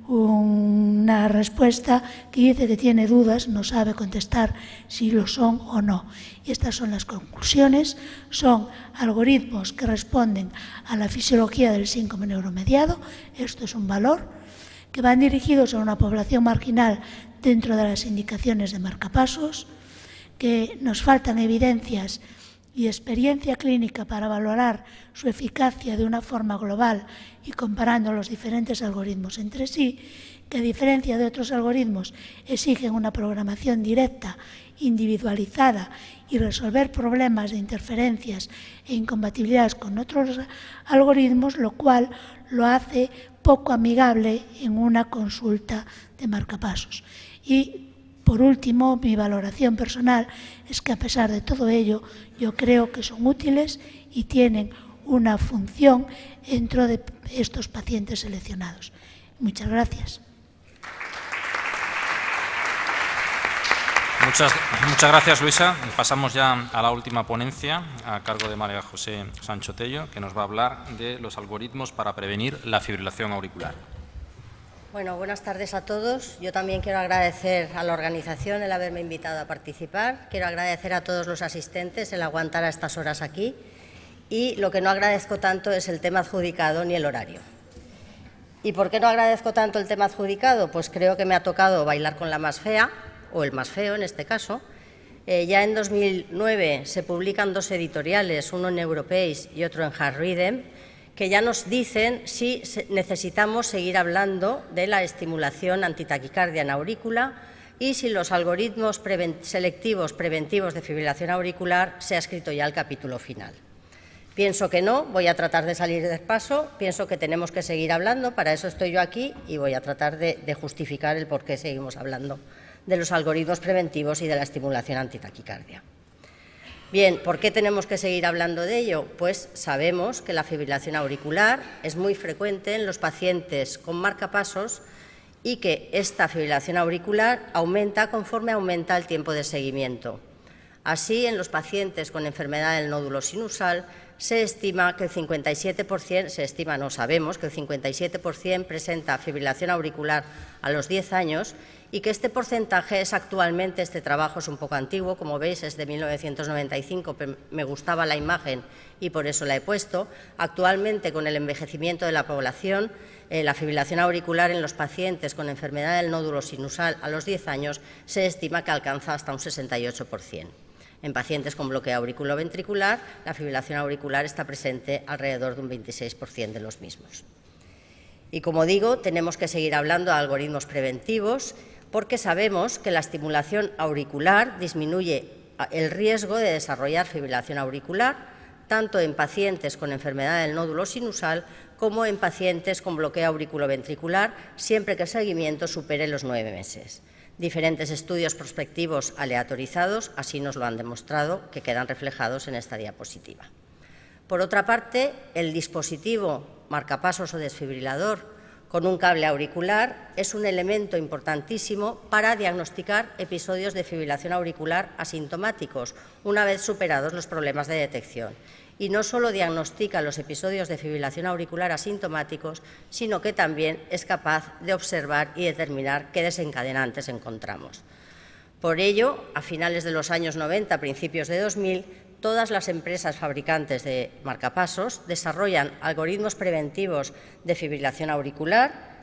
una respuesta que dice que tiene dudas, no sabe contestar si lo son o no. Y estas son las conclusiones. Son algoritmos que responden a la fisiología del síncope neuromediado, esto es un valor, que van dirigidos a una población marginal dentro de las indicaciones de marcapasos, que nos faltan evidencias y experiencia clínica para valorar su eficacia de una forma global y comparando los diferentes algoritmos entre sí, que a diferencia de otros algoritmos exigen una programación directa, individualizada y resolver problemas de interferencias e incompatibilidades con otros algoritmos, lo cual lo hace poco amigable en una consulta de marcapasos. Y por último, mi valoración personal es que a pesar de todo ello, yo creo que son útiles y tienen una función dentro de estos pacientes seleccionados. Muchas gracias. Muchas gracias, Luisa. Pasamos ya a la última ponencia a cargo de María José Sancho Tello, que nos va a hablar de los algoritmos para prevenir la fibrilación auricular. Bueno, buenas tardes a todos. Yo también quiero agradecer a la organización el haberme invitado a participar. Quiero agradecer a todos los asistentes el aguantar a estas horas aquí. Y lo que no agradezco tanto es el tema adjudicado ni el horario. ¿Y por qué no agradezco tanto el tema adjudicado? Pues creo que me ha tocado bailar con la más fea, o el más feo en este caso. Ya en 2009 se publican dos editoriales, uno en Europace y otro en Heart Rhythm, que ya nos dicen si necesitamos seguir hablando de la estimulación antitaquicardia en aurícula y si los algoritmos selectivos preventivos de fibrilación auricular se ha escrito ya el capítulo final. Pienso que no, voy a tratar de salir del paso, pienso que tenemos que seguir hablando, para eso estoy yo aquí y voy a tratar de justificar el por qué seguimos hablando de los algoritmos preventivos y de la estimulación antitaquicardia. Bien, ¿por qué tenemos que seguir hablando de ello? Pues sabemos que la fibrilación auricular es muy frecuente en los pacientes con marcapasos y que esta fibrilación auricular aumenta conforme aumenta el tiempo de seguimiento. Así, en los pacientes con enfermedad del nódulo sinusal se estima que el 57%, sabemos que el 57% presenta fibrilación auricular a los 10 años y que este porcentaje es actualmente, este trabajo es un poco antiguo, como veis es de 1995, pero me gustaba la imagen y por eso la he puesto. Actualmente, con el envejecimiento de la población, la fibrilación auricular en los pacientes con enfermedad del nódulo sinusal a los 10 años se estima que alcanza hasta un 68%. En pacientes con bloqueo auriculoventricular, la fibrilación auricular está presente alrededor de un 26% de los mismos. Y como digo, tenemos que seguir hablando de algoritmos preventivos porque sabemos que la estimulación auricular disminuye el riesgo de desarrollar fibrilación auricular tanto en pacientes con enfermedad del nódulo sinusal como en pacientes con bloqueo auriculoventricular, siempre que el seguimiento supere los 9 meses. Diferentes estudios prospectivos aleatorizados así nos lo han demostrado, que quedan reflejados en esta diapositiva. Por otra parte, el dispositivo marcapasos o desfibrilador con un cable auricular es un elemento importantísimo para diagnosticar episodios de fibrilación auricular asintomáticos, una vez superados los problemas de detección. y no solo diagnostica los episodios de fibrilación auricular asintomáticos, sino que también es capaz de observar y determinar qué desencadenantes encontramos. Por ello, a finales de los años 90, principios de 2000, todas las empresas fabricantes de marcapasos desarrollan algoritmos preventivos de fibrilación auricular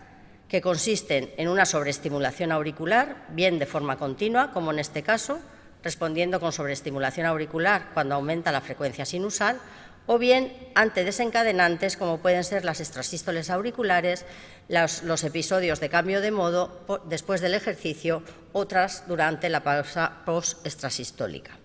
que consisten en una sobreestimulación auricular, bien de forma continua, como en este caso, respondiendo con sobreestimulación auricular cuando aumenta la frecuencia sinusal, o bien ante desencadenantes como pueden ser las extrasístoles auriculares, los episodios de cambio de modo después del ejercicio, otras durante la pausa post-extrasistólica.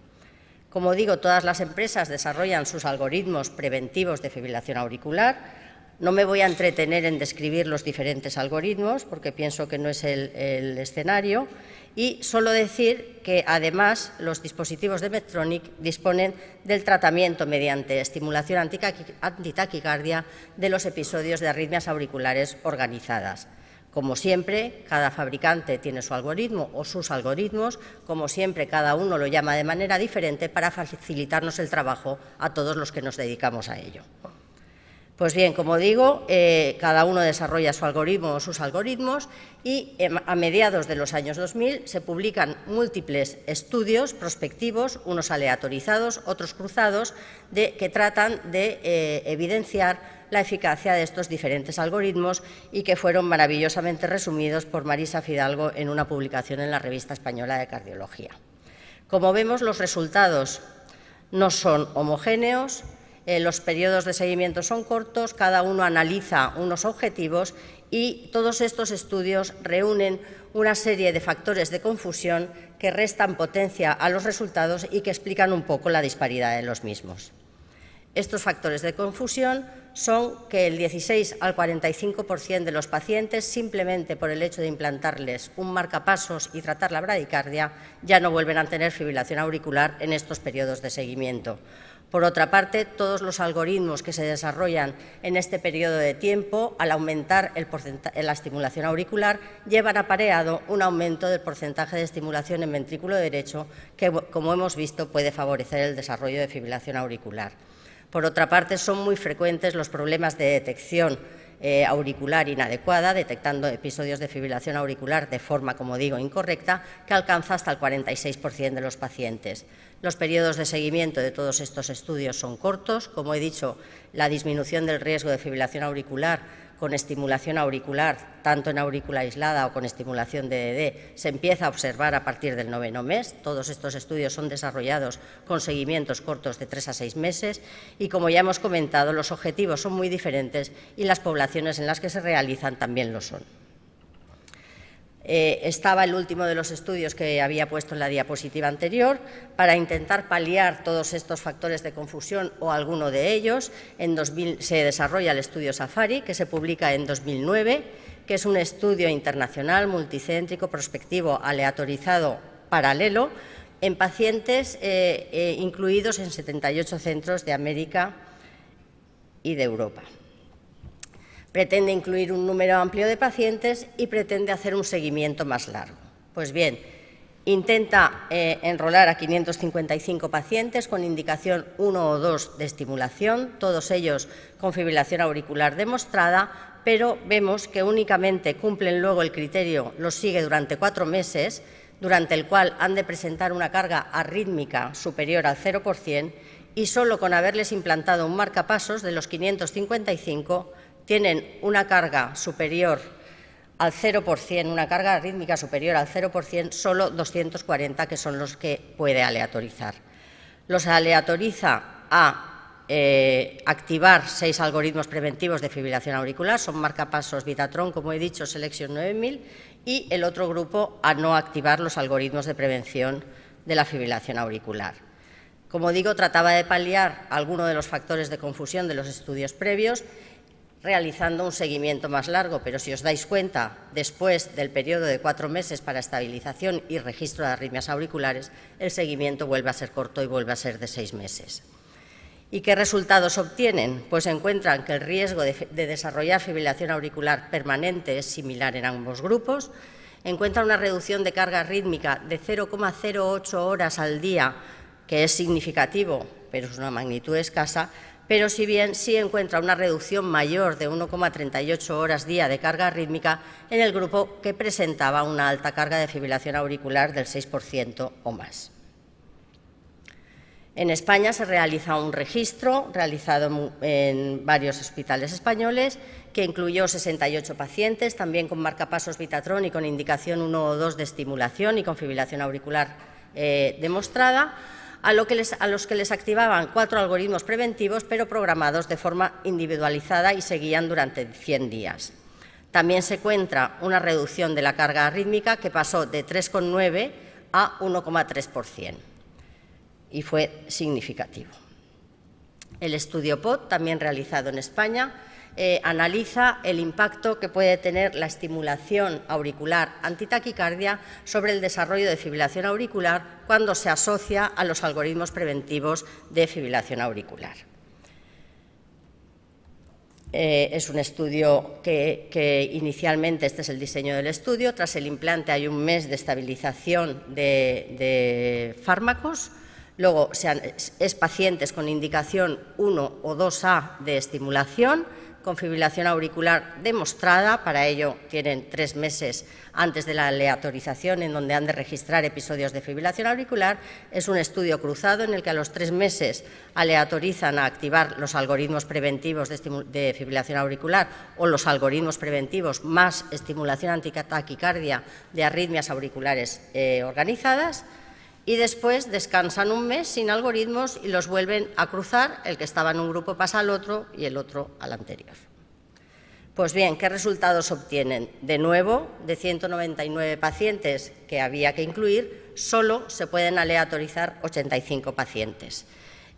Como digo, todas las empresas desarrollan sus algoritmos preventivos de fibrilación auricular. No me voy a entretener en describir los diferentes algoritmos porque pienso que no es el escenario, y solo decir que además los dispositivos de Medtronic disponen del tratamiento mediante estimulación antitaquicardia de los episodios de arritmias auriculares organizadas. Como siempre, cada fabricante tiene su algoritmo o sus algoritmos, como siempre cada uno lo llama de manera diferente para facilitarnos el trabajo a todos los que nos dedicamos a ello. Pues bien, como digo, cada uno desarrolla su algoritmo o sus algoritmos y a mediados de los años 2000 se publican múltiples estudios prospectivos, unos aleatorizados, otros cruzados, que tratan de evidenciar la eficacia de estos diferentes algoritmos y que fueron maravillosamente resumidos por Marisa Fidalgo en una publicación en la Revista Española de Cardiología. Como vemos, los resultados no son homogéneos. Los periodos de seguimiento son cortos, cada uno analiza unos objetivos y todos estos estudios reúnen una serie de factores de confusión que restan potencia a los resultados y que explican un poco la disparidad de los mismos. Estos factores de confusión son que el 16 al 45% de los pacientes, simplemente por el hecho de implantarles un marcapasos y tratar la bradicardia, ya no vuelven a tener fibrilación auricular en estos periodos de seguimiento. Por otra parte, todos los algoritmos que se desarrollan en este periodo de tiempo, al aumentar la estimulación auricular, llevan apareado un aumento del porcentaje de estimulación en ventrículo derecho que, como hemos visto, puede favorecer el desarrollo de fibrilación auricular. Por otra parte, son muy frecuentes los problemas de detección auricular inadecuada, detectando episodios de fibrilación auricular de forma, como digo, incorrecta, que alcanza hasta el 46% de los pacientes. Los periodos de seguimiento de todos estos estudios son cortos. Como he dicho, la disminución del riesgo de fibrilación auricular con estimulación auricular, tanto en aurícula aislada o con estimulación DDD, se empieza a observar a partir del 9º mes. Todos estos estudios son desarrollados con seguimientos cortos de 3 a 6 meses y, como ya hemos comentado, los objetivos son muy diferentes y las poblaciones en las que se realizan también lo son. Estaba el último de los estudios que había puesto en la diapositiva anterior. Para intentar paliar todos estos factores de confusión o alguno de ellos, en 2000 se desarrolla el estudio SAFARI, que se publica en 2009, que es un estudio internacional, multicéntrico, prospectivo, aleatorizado, paralelo, en pacientes incluidos en 78 centros de América y de Europa. Pretende incluir un número amplio de pacientes y pretende hacer un seguimiento más largo. Pues bien, intenta enrolar a 555 pacientes con indicación 1 o 2 de estimulación, todos ellos con fibrilación auricular demostrada, pero vemos que únicamente cumplen luego el criterio, los sigue durante 4 meses, durante el cual han de presentar una carga arrítmica superior al 0% y solo con haberles implantado un marcapasos de los 555 tienen una carga superior al 0%, una carga arrítmica superior al 0%, solo 240, que son los que puede aleatorizar. Los aleatoriza a activar 6 algoritmos preventivos de fibrilación auricular, son marcapasos, Vitatron, como he dicho, Selection 9000, y el otro grupo a no activar los algoritmos de prevención de la fibrilación auricular. Como digo, trataba de paliar algunos de los factores de confusión de los estudios previos, realizando un seguimiento más largo, pero si os dais cuenta, después del periodo de 4 meses para estabilización y registro de arritmias auriculares, el seguimiento vuelve a ser corto y vuelve a ser de 6 meses. ¿Y qué resultados obtienen? Pues encuentran que el riesgo de desarrollar fibrilación auricular permanente es similar en ambos grupos, encuentran una reducción de carga rítmica de 0,08 horas al día, que es significativo, pero es una magnitud escasa, pero si bien sí encuentra una reducción mayor de 1,38 horas día de carga arrítmica en el grupo que presentaba una alta carga de fibrilación auricular del 6% o más. En España se realiza un registro realizado en varios hospitales españoles que incluyó 68 pacientes, también con marcapasos Vitatron y con indicación 1 o 2 de estimulación y con fibrilación auricular demostrada, a los que les activaban 4 algoritmos preventivos, pero programados de forma individualizada y seguían durante 100 días. También se encuentra una reducción de la carga arrítmica que pasó de 3,9 a 1,3%. Y fue significativo. El estudio POT, también realizado en España, analiza el impacto que puede tener la estimulación auricular antitaquicardia sobre el desarrollo de fibrilación auricular cuando se asocia a los algoritmos preventivos de fibrilación auricular. Es un estudio que inicialmente, este es el diseño del estudio, tras el implante hay un mes de estabilización de fármacos. Luego, es pacientes con indicación 1 o 2A de estimulación, con fibrilación auricular demostrada. Para ello tienen 3 meses antes de la aleatorización en donde han de registrar episodios de fibrilación auricular. Es un estudio cruzado en el que a los 3 meses aleatorizan a activar los algoritmos preventivos de fibrilación auricular o los algoritmos preventivos más estimulación antitaquicardia de arritmias auriculares organizadas. Y después descansan un mes sin algoritmos y los vuelven a cruzar, el que estaba en un grupo pasa al otro y el otro al anterior. Pues bien, ¿qué resultados obtienen? De nuevo, de 199 pacientes que había que incluir, solo se pueden aleatorizar 85 pacientes.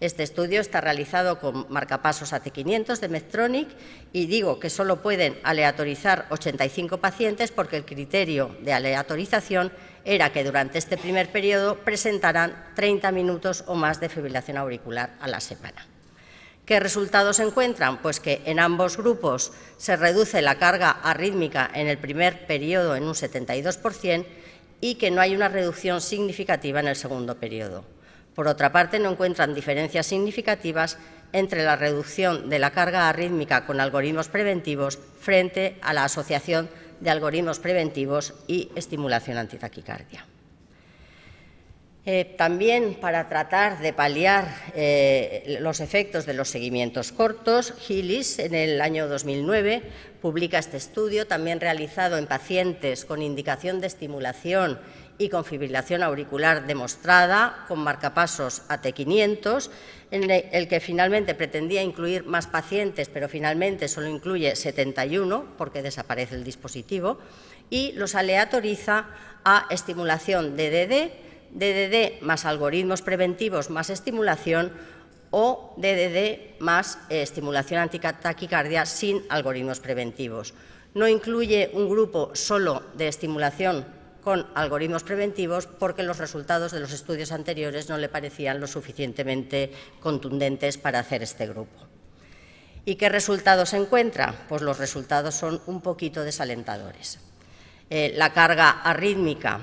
Este estudio está realizado con marcapasos AT500 de Medtronic y digo que solo pueden aleatorizar 85 pacientes porque el criterio de aleatorización era que durante este primer periodo presentaran 30 minutos o más de fibrilación auricular a la semana. ¿Qué resultados se encuentran? Pues que en ambos grupos se reduce la carga arrítmica en el primer periodo en un 72% y que no hay una reducción significativa en el segundo periodo. Por otra parte, no encuentran diferencias significativas entre la reducción de la carga arrítmica con algoritmos preventivos frente a la asociación de algoritmos preventivos y estimulación antitaquicardia. También para tratar de paliar los efectos de los seguimientos cortos, Hillis en el año 2009 publica este estudio, también realizado en pacientes con indicación de estimulación y con fibrilación auricular demostrada, con marcapasos AT500, en el que finalmente pretendía incluir más pacientes, pero finalmente solo incluye 71, porque desaparece el dispositivo, y los aleatoriza a estimulación DDD más algoritmos preventivos más estimulación o DDD más estimulación antitaquicardia sin algoritmos preventivos. No incluye un grupo solo de estimulación con algoritmos preventivos porque los resultados de los estudios anteriores no le parecían lo suficientemente contundentes para hacer este grupo. ¿Y qué resultados se encuentra? Pues los resultados son un poquito desalentadores. La carga arrítmica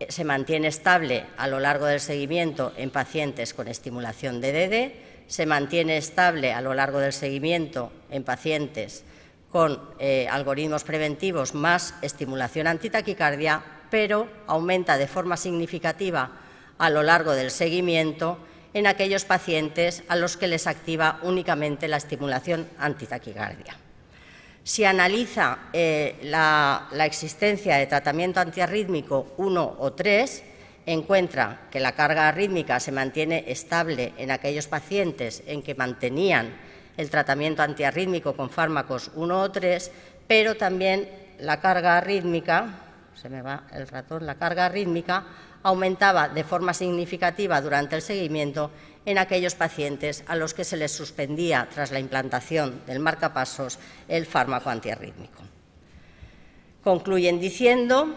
se mantiene estable a lo largo del seguimiento en pacientes con estimulación DDD, se mantiene estable a lo largo del seguimiento en pacientes con algoritmos preventivos más estimulación antitaquicardia, pero aumenta de forma significativa a lo largo del seguimiento en aquellos pacientes a los que les activa únicamente la estimulación antitaquicardia. Si analiza la existencia de tratamiento antiarrítmico 1 o 3, encuentra que la carga arrítmica se mantiene estable en aquellos pacientes en que mantenían el tratamiento antiarrítmico con fármacos 1 o 3, pero también la carga arrítmica, se me va el ratón, la carga arrítmica aumentaba de forma significativa durante el seguimiento en aquellos pacientes a los que se les suspendía tras la implantación del marcapasos el fármaco antiarrítmico. Concluyen diciendo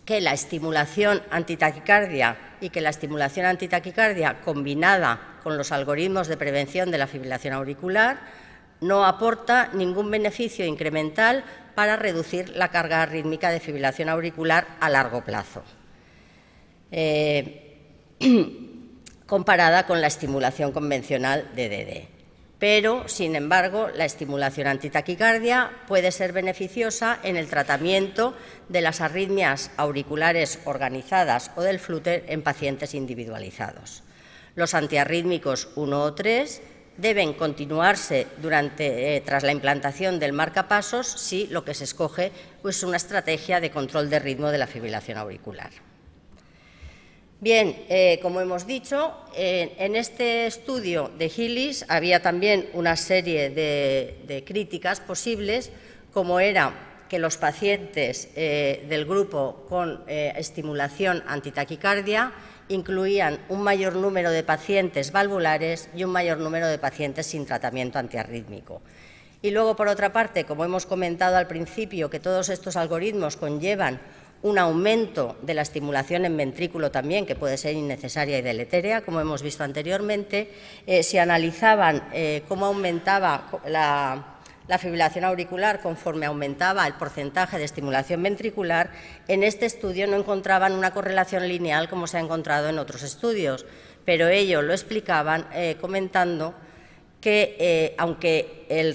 que la estimulación antitaquicardia y que la estimulación antitaquicardia combinada con los algoritmos de prevención de la fibrilación auricular no aporta ningún beneficio incremental para reducir la carga arrítmica de fibrilación auricular a largo plazo. comparada con la estimulación convencional de DD. Pero, sin embargo, la estimulación antitaquicardia puede ser beneficiosa en el tratamiento de las arritmias auriculares organizadas o del flúter en pacientes individualizados. Los antiarrítmicos 1 o 3 deben continuarse tras la implantación del marcapasos si lo que se escoge es una estrategia de control de ritmo de la fibrilación auricular. Bien, como hemos dicho, en este estudio de Hillis había también una serie de críticas posibles, como era que los pacientes del grupo con estimulación antitaquicardia incluían un mayor número de pacientes valvulares y un mayor número de pacientes sin tratamiento antiarrítmico. Y luego, por otra parte, como hemos comentado al principio, que todos estos algoritmos conllevan un aumento de la estimulación en ventrículo también, que puede ser innecesaria y deletérea, como hemos visto anteriormente, se analizaban cómo aumentaba la fibrilación auricular conforme aumentaba el porcentaje de estimulación ventricular. En este estudio no encontraban una correlación lineal como se ha encontrado en otros estudios, pero ello lo explicaban comentando que, aunque el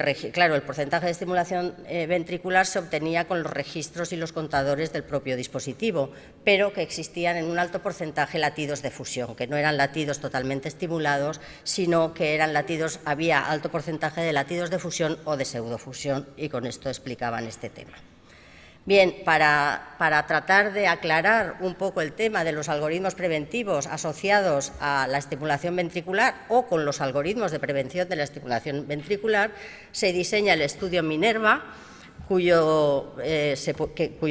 porcentaje de estimulación ventricular se obtenía con los registros y los contadores del propio dispositivo, pero que existían en un alto porcentaje latidos de fusión, que no eran latidos totalmente estimulados, sino que eran latidos, había alto porcentaje de latidos de fusión o de pseudofusión, y con esto explicaban este tema. Bien, para tratar de aclarar un poco el tema de los algoritmos preventivos asociados a la estimulación ventricular o con los algoritmos de prevención de la estimulación ventricular, se diseña el estudio Minerva, cuyo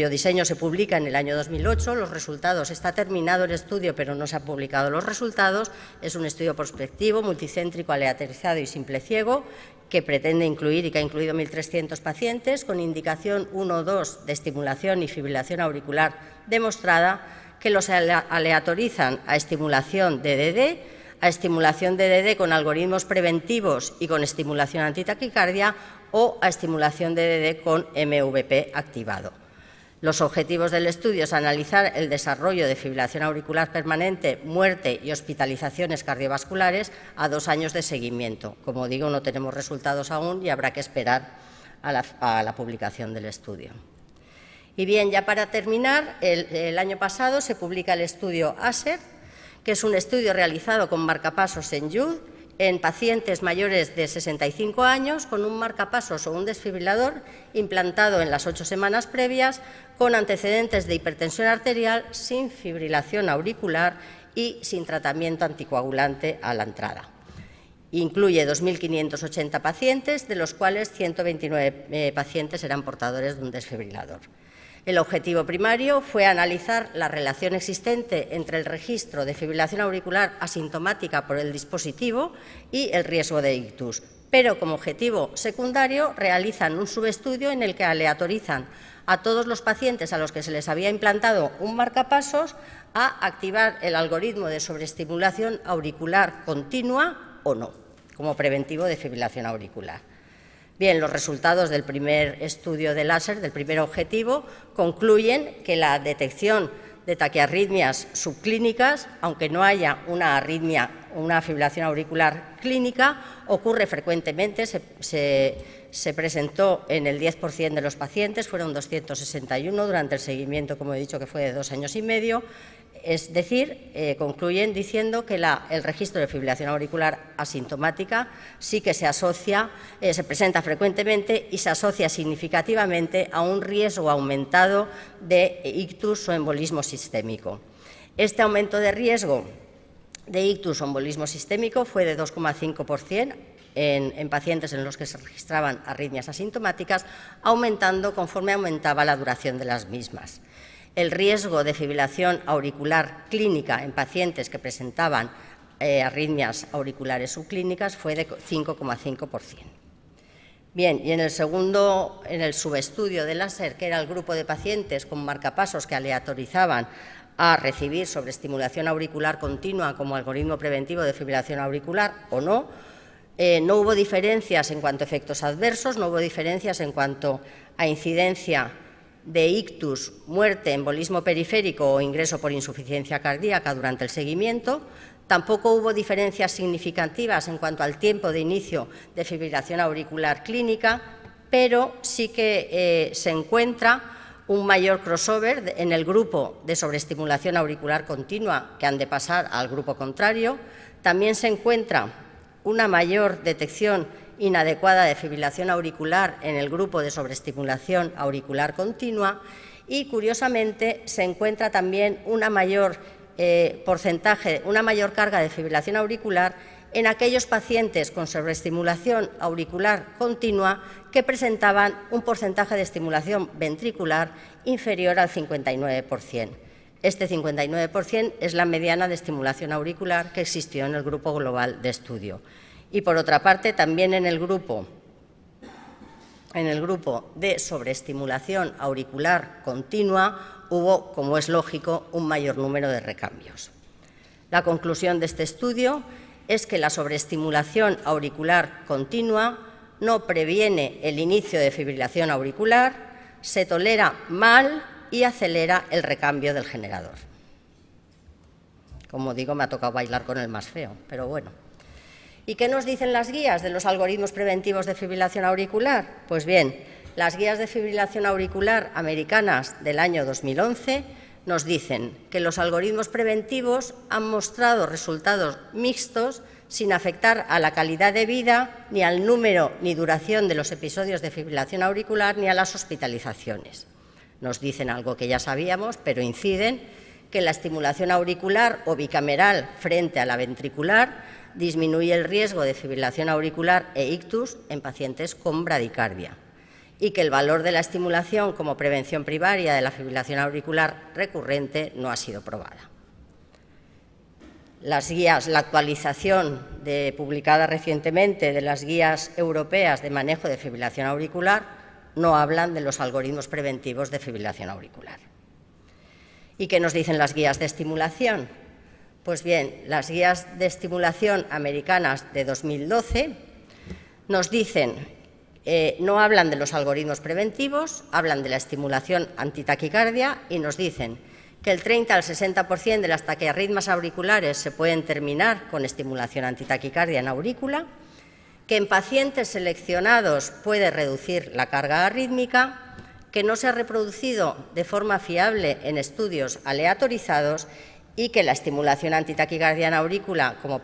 diseño se publica en el año 2008. Los resultados, está terminado el estudio, pero no se han publicado los resultados. Es un estudio prospectivo, multicéntrico, aleatorizado y simple ciego, que pretende incluir y que ha incluido 1.300 pacientes con indicación 1 o 2 de estimulación y fibrilación auricular demostrada, que los aleatorizan a estimulación de DD, a estimulación de DD con algoritmos preventivos y con estimulación antitaquicardia, o a estimulación de DD con MVP activado. Los objetivos del estudio es analizar el desarrollo de fibrilación auricular permanente, muerte y hospitalizaciones cardiovasculares a 2 años de seguimiento. Como digo, no tenemos resultados aún y habrá que esperar a la publicación del estudio. Y bien, ya para terminar, el año pasado se publica el estudio ASER, que es un estudio realizado con marcapasos en YUD en pacientes mayores de 65 años con un marcapasos o un desfibrilador implantado en las 8 semanas previas, con antecedentes de hipertensión arterial, sin fibrilación auricular y sin tratamiento anticoagulante a la entrada. Incluye 2.580 pacientes, de los cuales 129 pacientes eran portadores de un desfibrilador. El objetivo primario fue analizar la relación existente entre el registro de fibrilación auricular asintomática por el dispositivo y el riesgo de ictus, pero como objetivo secundario realizan un subestudio en el que aleatorizan a todos los pacientes a los que se les había implantado un marcapasos a activar el algoritmo de sobreestimulación auricular continua o no, como preventivo de fibrilación auricular. Bien, los resultados del primer estudio de láser, del primer objetivo, concluyen que la detección de taquiarritmias subclínicas, aunque no haya una arritmia, una fibrilación auricular clínica, ocurre frecuentemente. Se presentó en el 10% de los pacientes, fueron 261 durante el seguimiento, como he dicho, que fue de 2 años y medio. Es decir, concluyen diciendo que el registro de fibrilación auricular asintomática sí que se asocia, se presenta frecuentemente y se asocia significativamente a un riesgo aumentado de ictus o embolismo sistémico. Este aumento de riesgo de ictus o embolismo sistémico fue de 2,5% en pacientes en los que se registraban arritmias asintomáticas, aumentando conforme aumentaba la duración de las mismas. El riesgo de fibrilación auricular clínica en pacientes que presentaban arritmias auriculares subclínicas fue de 5,5%. Bien, y en el subestudio del láser, que era el grupo de pacientes con marcapasos que aleatorizaban a recibir sobreestimulación auricular continua como algoritmo preventivo de fibrilación auricular o no, no hubo diferencias en cuanto a efectos adversos, no hubo diferencias en cuanto a incidencia de ictus, muerte, embolismo periférico o ingreso por insuficiencia cardíaca durante el seguimiento. Tampoco hubo diferencias significativas en cuanto al tiempo de inicio de fibrilación auricular clínica, pero sí que se encuentra un mayor crossover en el grupo de sobreestimulación auricular continua que han de pasar al grupo contrario. También se encuentra una mayor detección inadecuada de fibrilación auricular en el grupo de sobreestimulación auricular continua y, curiosamente, se encuentra también una mayor carga de fibrilación auricular en aquellos pacientes con sobreestimulación auricular continua que presentaban un porcentaje de estimulación ventricular inferior al 59%. Este 59% es la mediana de estimulación auricular que existió en el grupo global de estudio. Y, por otra parte, también en el grupo de sobreestimulación auricular continua hubo, como es lógico, un mayor número de recambios. La conclusión de este estudio es que la sobreestimulación auricular continua no previene el inicio de fibrilación auricular, se tolera mal y acelera el recambio del generador. Como digo, me ha tocado bailar con el más feo, pero bueno. ¿Y qué nos dicen las guías de los algoritmos preventivos de fibrilación auricular? Pues bien, las guías de fibrilación auricular americanas del año 2011 nos dicen que los algoritmos preventivos han mostrado resultados mixtos sin afectar a la calidad de vida, ni al número ni duración de los episodios de fibrilación auricular, ni a las hospitalizaciones. Nos dicen algo que ya sabíamos, pero inciden que la estimulación auricular o bicameral frente a la ventricular disminuye el riesgo de fibrilación auricular e ictus en pacientes con bradicardia y que el valor de la estimulación como prevención primaria de la fibrilación auricular recurrente no ha sido probada. La actualización publicada recientemente de las guías europeas de manejo de fibrilación auricular no hablan de los algoritmos preventivos de fibrilación auricular. ¿Y qué nos dicen las guías de estimulación? Pues bien, las guías de estimulación americanas de 2012 nos dicen, no hablan de los algoritmos preventivos, hablan de la estimulación antitaquicardia y nos dicen que el 30 al 60% de las taquiarritmias auriculares se pueden terminar con estimulación antitaquicardia en aurícula, que en pacientes seleccionados puede reducir la carga arrítmica, que no se ha reproducido de forma fiable en estudios aleatorizados y que la estimulación antitaquicardia en aurícula como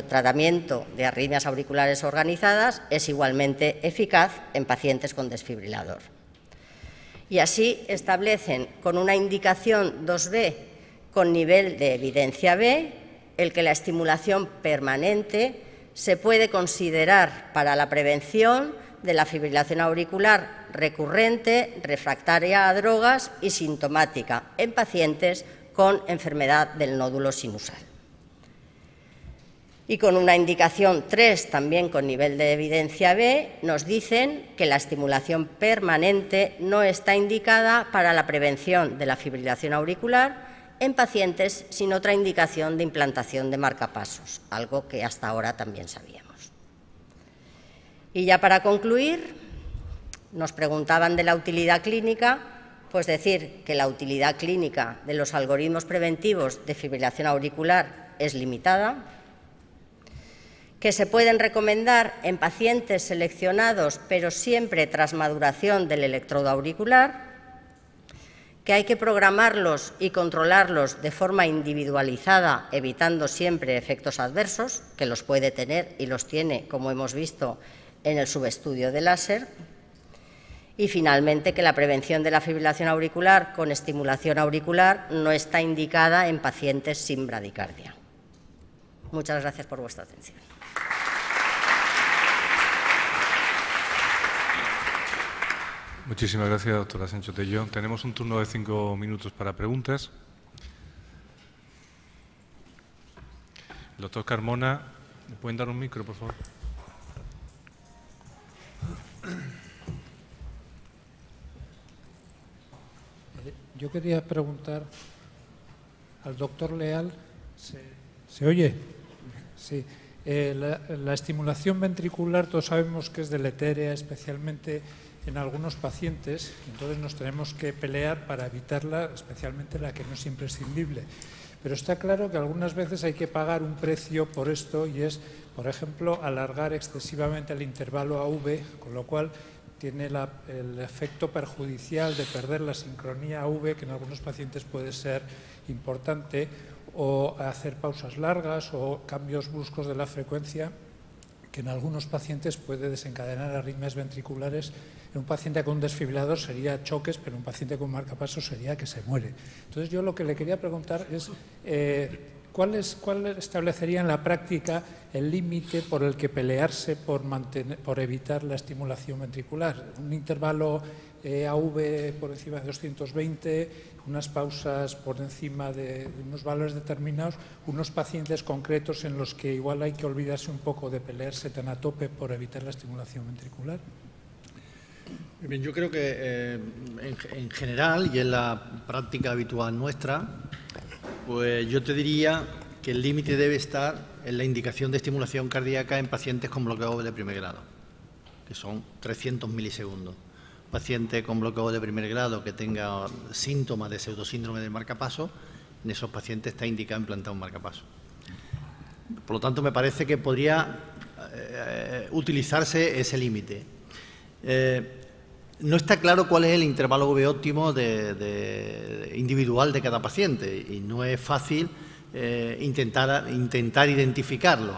tratamiento de arritmias auriculares organizadas es igualmente eficaz en pacientes con desfibrilador. Y así establecen con una indicación 2B con nivel de evidencia B el que la estimulación permanente se puede considerar para la prevención de la fibrilación auricular recurrente, refractaria a drogas y sintomática en pacientes con enfermedad del nódulo sinusal. Y con una indicación 3, también con nivel de evidencia B, nos dicen que la estimulación permanente no está indicada para la prevención de la fibrilación auricular en pacientes sin otra indicación de implantación de marcapasos, algo que hasta ahora también sabíamos. Y ya para concluir, nos preguntaban de la utilidad clínica, pues decir que la utilidad clínica de los algoritmos preventivos de fibrilación auricular es limitada, que se pueden recomendar en pacientes seleccionados, pero siempre tras maduración del electrodo auricular, que hay que programarlos y controlarlos de forma individualizada, evitando siempre efectos adversos, que los puede tener y los tiene, como hemos visto en el subestudio de láser, y finalmente que la prevención de la fibrilación auricular con estimulación auricular no está indicada en pacientes sin bradicardia. Muchas gracias por vuestra atención. Muchísimas gracias, doctora Sánchez-Tello. Tenemos un turno de 5 minutos para preguntas. El doctor Carmona, ¿me pueden dar un micro, por favor? Yo quería preguntar al doctor Leal, ¿se oye? Sí. La estimulación ventricular todos sabemos que es deletérea, especialmente en algunos pacientes, entonces nos tenemos que pelear para evitarla, especialmente la que no es imprescindible. Pero está claro que algunas veces hay que pagar un precio por esto y es, por ejemplo, alargar excesivamente el intervalo AV, con lo cual tiene el efecto perjudicial de perder la sincronía AV, que en algunos pacientes puede ser importante, o hacer pausas largas o cambios bruscos de la frecuencia, que en algunos pacientes puede desencadenar arritmias ventriculares. En un paciente con un desfibrilador sería choques, pero en un paciente con marcapasos sería que se muere. Entonces, yo lo que le quería preguntar es ¿cuál establecería en la práctica el límite por el que pelearse por evitar la estimulación ventricular? Un intervalo AV por encima de 220, unas pausas por encima de unos valores determinados, unos pacientes concretos en los que igual hay que olvidarse un poco de pelearse tan a tope por evitar la estimulación ventricular. Bien, yo creo que en general y en la práctica habitual nuestra, pues yo te diría que el límite debe estar en la indicación de estimulación cardíaca en pacientes con bloqueo AV de primer grado, que son 300 milisegundos. Paciente con bloqueo de primer grado que tenga síntomas de pseudosíndrome de marcapaso, en esos pacientes está indicado implantar un marcapaso. Por lo tanto, me parece que podría utilizarse ese límite. No está claro cuál es el intervalo V óptimo individual de cada paciente y no es fácil intentar identificarlo.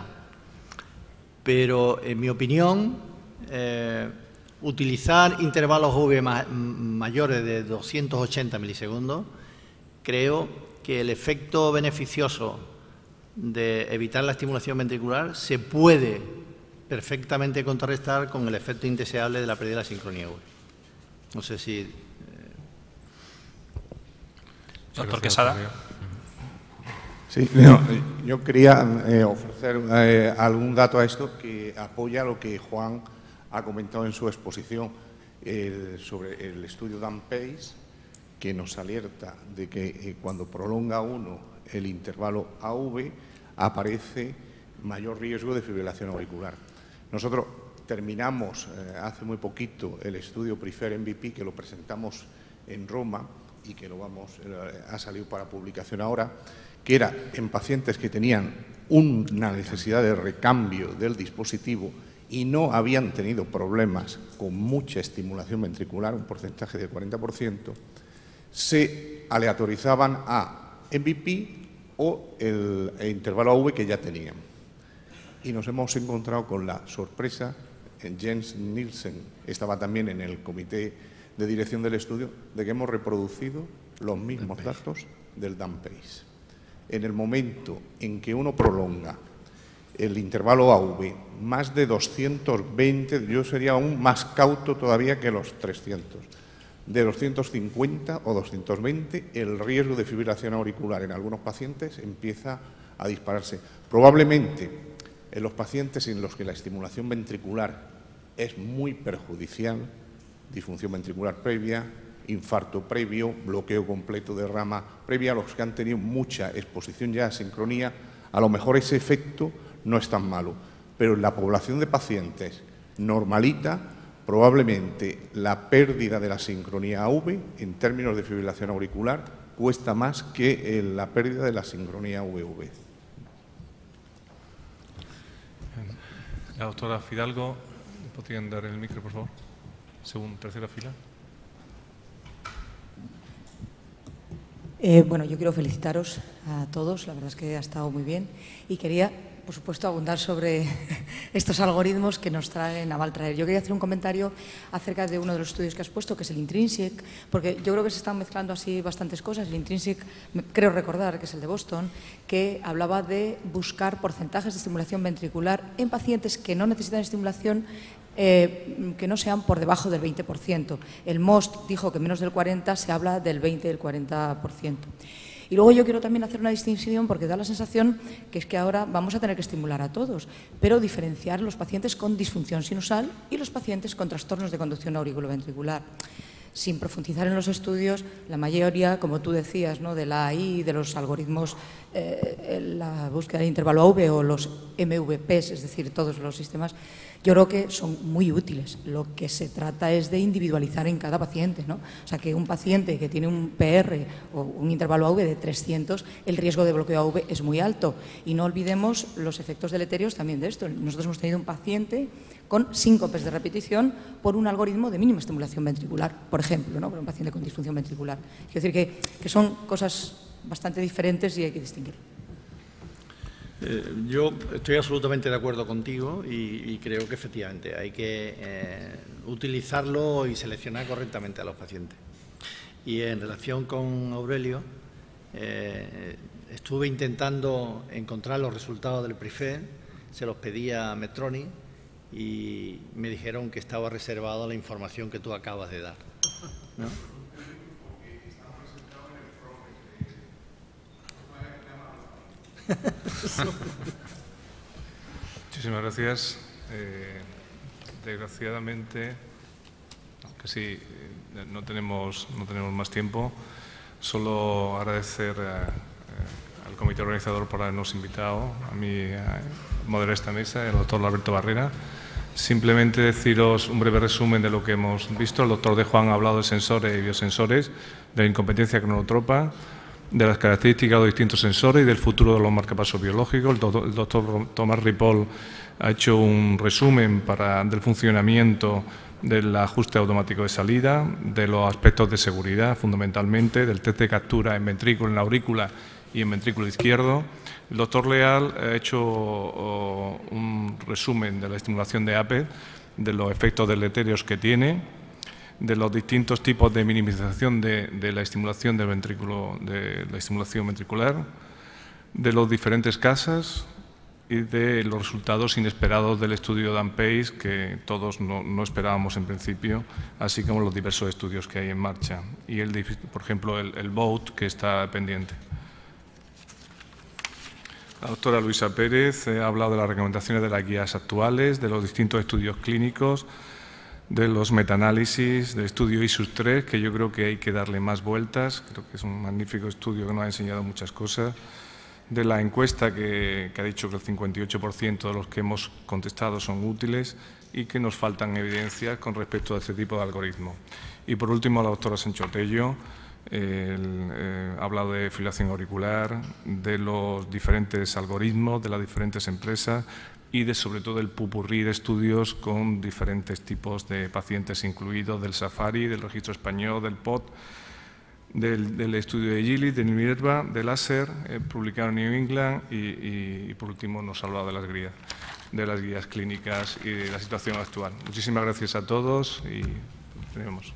Pero, en mi opinión, utilizar intervalos V mayores de 280 milisegundos, creo que el efecto beneficioso de evitar la estimulación ventricular se puede perfectamente contrarrestar con el efecto indeseable de la pérdida de la sincronía V. No sé si... Doctor Quesada. Sí, no, yo quería ofrecer algún dato a esto que apoya lo que Juan ha comentado en su exposición sobre el estudio Dan-Pace, que nos alerta de que cuando prolonga uno el intervalo AV aparece mayor riesgo de fibrilación auricular. Nosotros terminamos hace muy poquito el estudio Prefer MVP, que lo presentamos en Roma y que ha salido para publicación ahora, que era en pacientes que tenían una necesidad de recambio del dispositivo y no habían tenido problemas con mucha estimulación ventricular, un porcentaje del 40%, se aleatorizaban a MVP o el intervalo AV que ya tenían. Y nos hemos encontrado con la sorpresa, Jens Nielsen estaba también en el comité de dirección del estudio, de que hemos reproducido los mismos datos del Dan-Pace. En el momento en que uno prolonga el intervalo AV más de 220, yo sería aún más cauto todavía que los 300. De 250 o 220, el riesgo de fibrilación auricular en algunos pacientes empieza a dispararse. Probablemente en los pacientes en los que la estimulación ventricular es muy perjudicial, disfunción ventricular previa, infarto previo, bloqueo completo de rama previa, los que han tenido mucha exposición ya a sincronía, a lo mejor ese efecto no es tan malo, pero en la población de pacientes normalita, probablemente la pérdida de la sincronía AV en términos de fibrilación auricular cuesta más que la pérdida de la sincronía AV. La doctora Fidalgo, ¿podrían dar el micro, por favor? Tercera fila. Bueno, yo quiero felicitaros a todos, la verdad es que ha estado muy bien y quería, por supuesto, abundar sobre estos algoritmos que nos traen a mal traer. Yo quería hacer un comentario acerca de uno de los estudios que has puesto, que es el Intrinsic, porque yo creo que se están mezclando así bastantes cosas. El Intrinsic, creo recordar que es el de Boston, que hablaba de buscar porcentajes de estimulación ventricular en pacientes que no necesitan estimulación que no sean por debajo del 20%. El MOST dijo que menos del 40%, se habla del 20% y del 40%. Y luego yo quiero también hacer una distinción porque da la sensación que es que ahora vamos a tener que estimular a todos, pero diferenciar los pacientes con disfunción sinusal y los pacientes con trastornos de conducción auriculoventricular. Sin profundizar en los estudios, la mayoría, como tú decías, ¿no?, de la AI, de los algoritmos, la búsqueda de intervalo AV o los MVPs, es decir, todos los sistemas, Yo creo que son muy útiles. Lo que se trata es de individualizar en cada paciente, ¿no? O sea, que un paciente que tiene un PR o un intervalo AV de 300, el riesgo de bloqueo AV es muy alto. Y no olvidemos los efectos deleterios también de esto. Nosotros hemos tenido un paciente con síncopes de repetición por un algoritmo de mínima estimulación ventricular, por ejemplo, ¿no? Por un paciente con disfunción ventricular. Quiero decir que son cosas bastante diferentes y hay que distinguir. Yo estoy absolutamente de acuerdo contigo y creo que efectivamente hay que utilizarlo y seleccionar correctamente a los pacientes. Y en relación con Aurelio, estuve intentando encontrar los resultados del PRIFE, se los pedí a Medtronic y me dijeron que estaba reservado la información que tú acabas de dar, ¿no? Muchísimas gracias. Desgraciadamente, aunque sí, no tenemos más tiempo, solo agradecer al comité organizador por habernos invitado, a mí a moderar esta mesa, el doctor Alberto Barrera. Simplemente deciros un breve resumen de lo que hemos visto. El doctor De Juan ha hablado de sensores y biosensores, de la incompetencia cronotropa, de las características de los distintos sensores y del futuro de los marcapasos biológicos. El doctor Tomás Ripoll ha hecho un resumen del funcionamiento del ajuste automático de salida, de los aspectos de seguridad, fundamentalmente, del test de captura en ventrículo, en la aurícula y en ventrículo izquierdo. El doctor Leal ha hecho un resumen de la estimulación de APED, de los efectos deleterios que tiene, de los distintos tipos de minimización de la estimulación del ventrículo, de la estimulación ventricular, de los diferentes casos y de los resultados inesperados del estudio DAN-PACE que todos no esperábamos en principio, así como los diversos estudios que hay en marcha y por ejemplo el VOTE que está pendiente. La doctora Luisa Pérez ha hablado de las recomendaciones de las guías actuales, de los distintos estudios clínicos, de los metaanálisis, del estudio ISUS-3, que yo creo que hay que darle más vueltas, creo que es un magnífico estudio que nos ha enseñado muchas cosas, de la encuesta que ha dicho que el 58% de los que hemos contestado son útiles y que nos faltan evidencias con respecto a este tipo de algoritmo. Y por último, la doctora Sancho-Tello ha hablado de fibrilación auricular, de los diferentes algoritmos, de las diferentes empresas, y sobre todo el pupurrí de estudios con diferentes tipos de pacientes incluidos, del Safari, del registro español, del POT, del estudio de Gilly, de Minerva, del láser, publicado en New England y por último nos ha hablado de las guías clínicas y de la situación actual. Muchísimas gracias a todos y tenemos.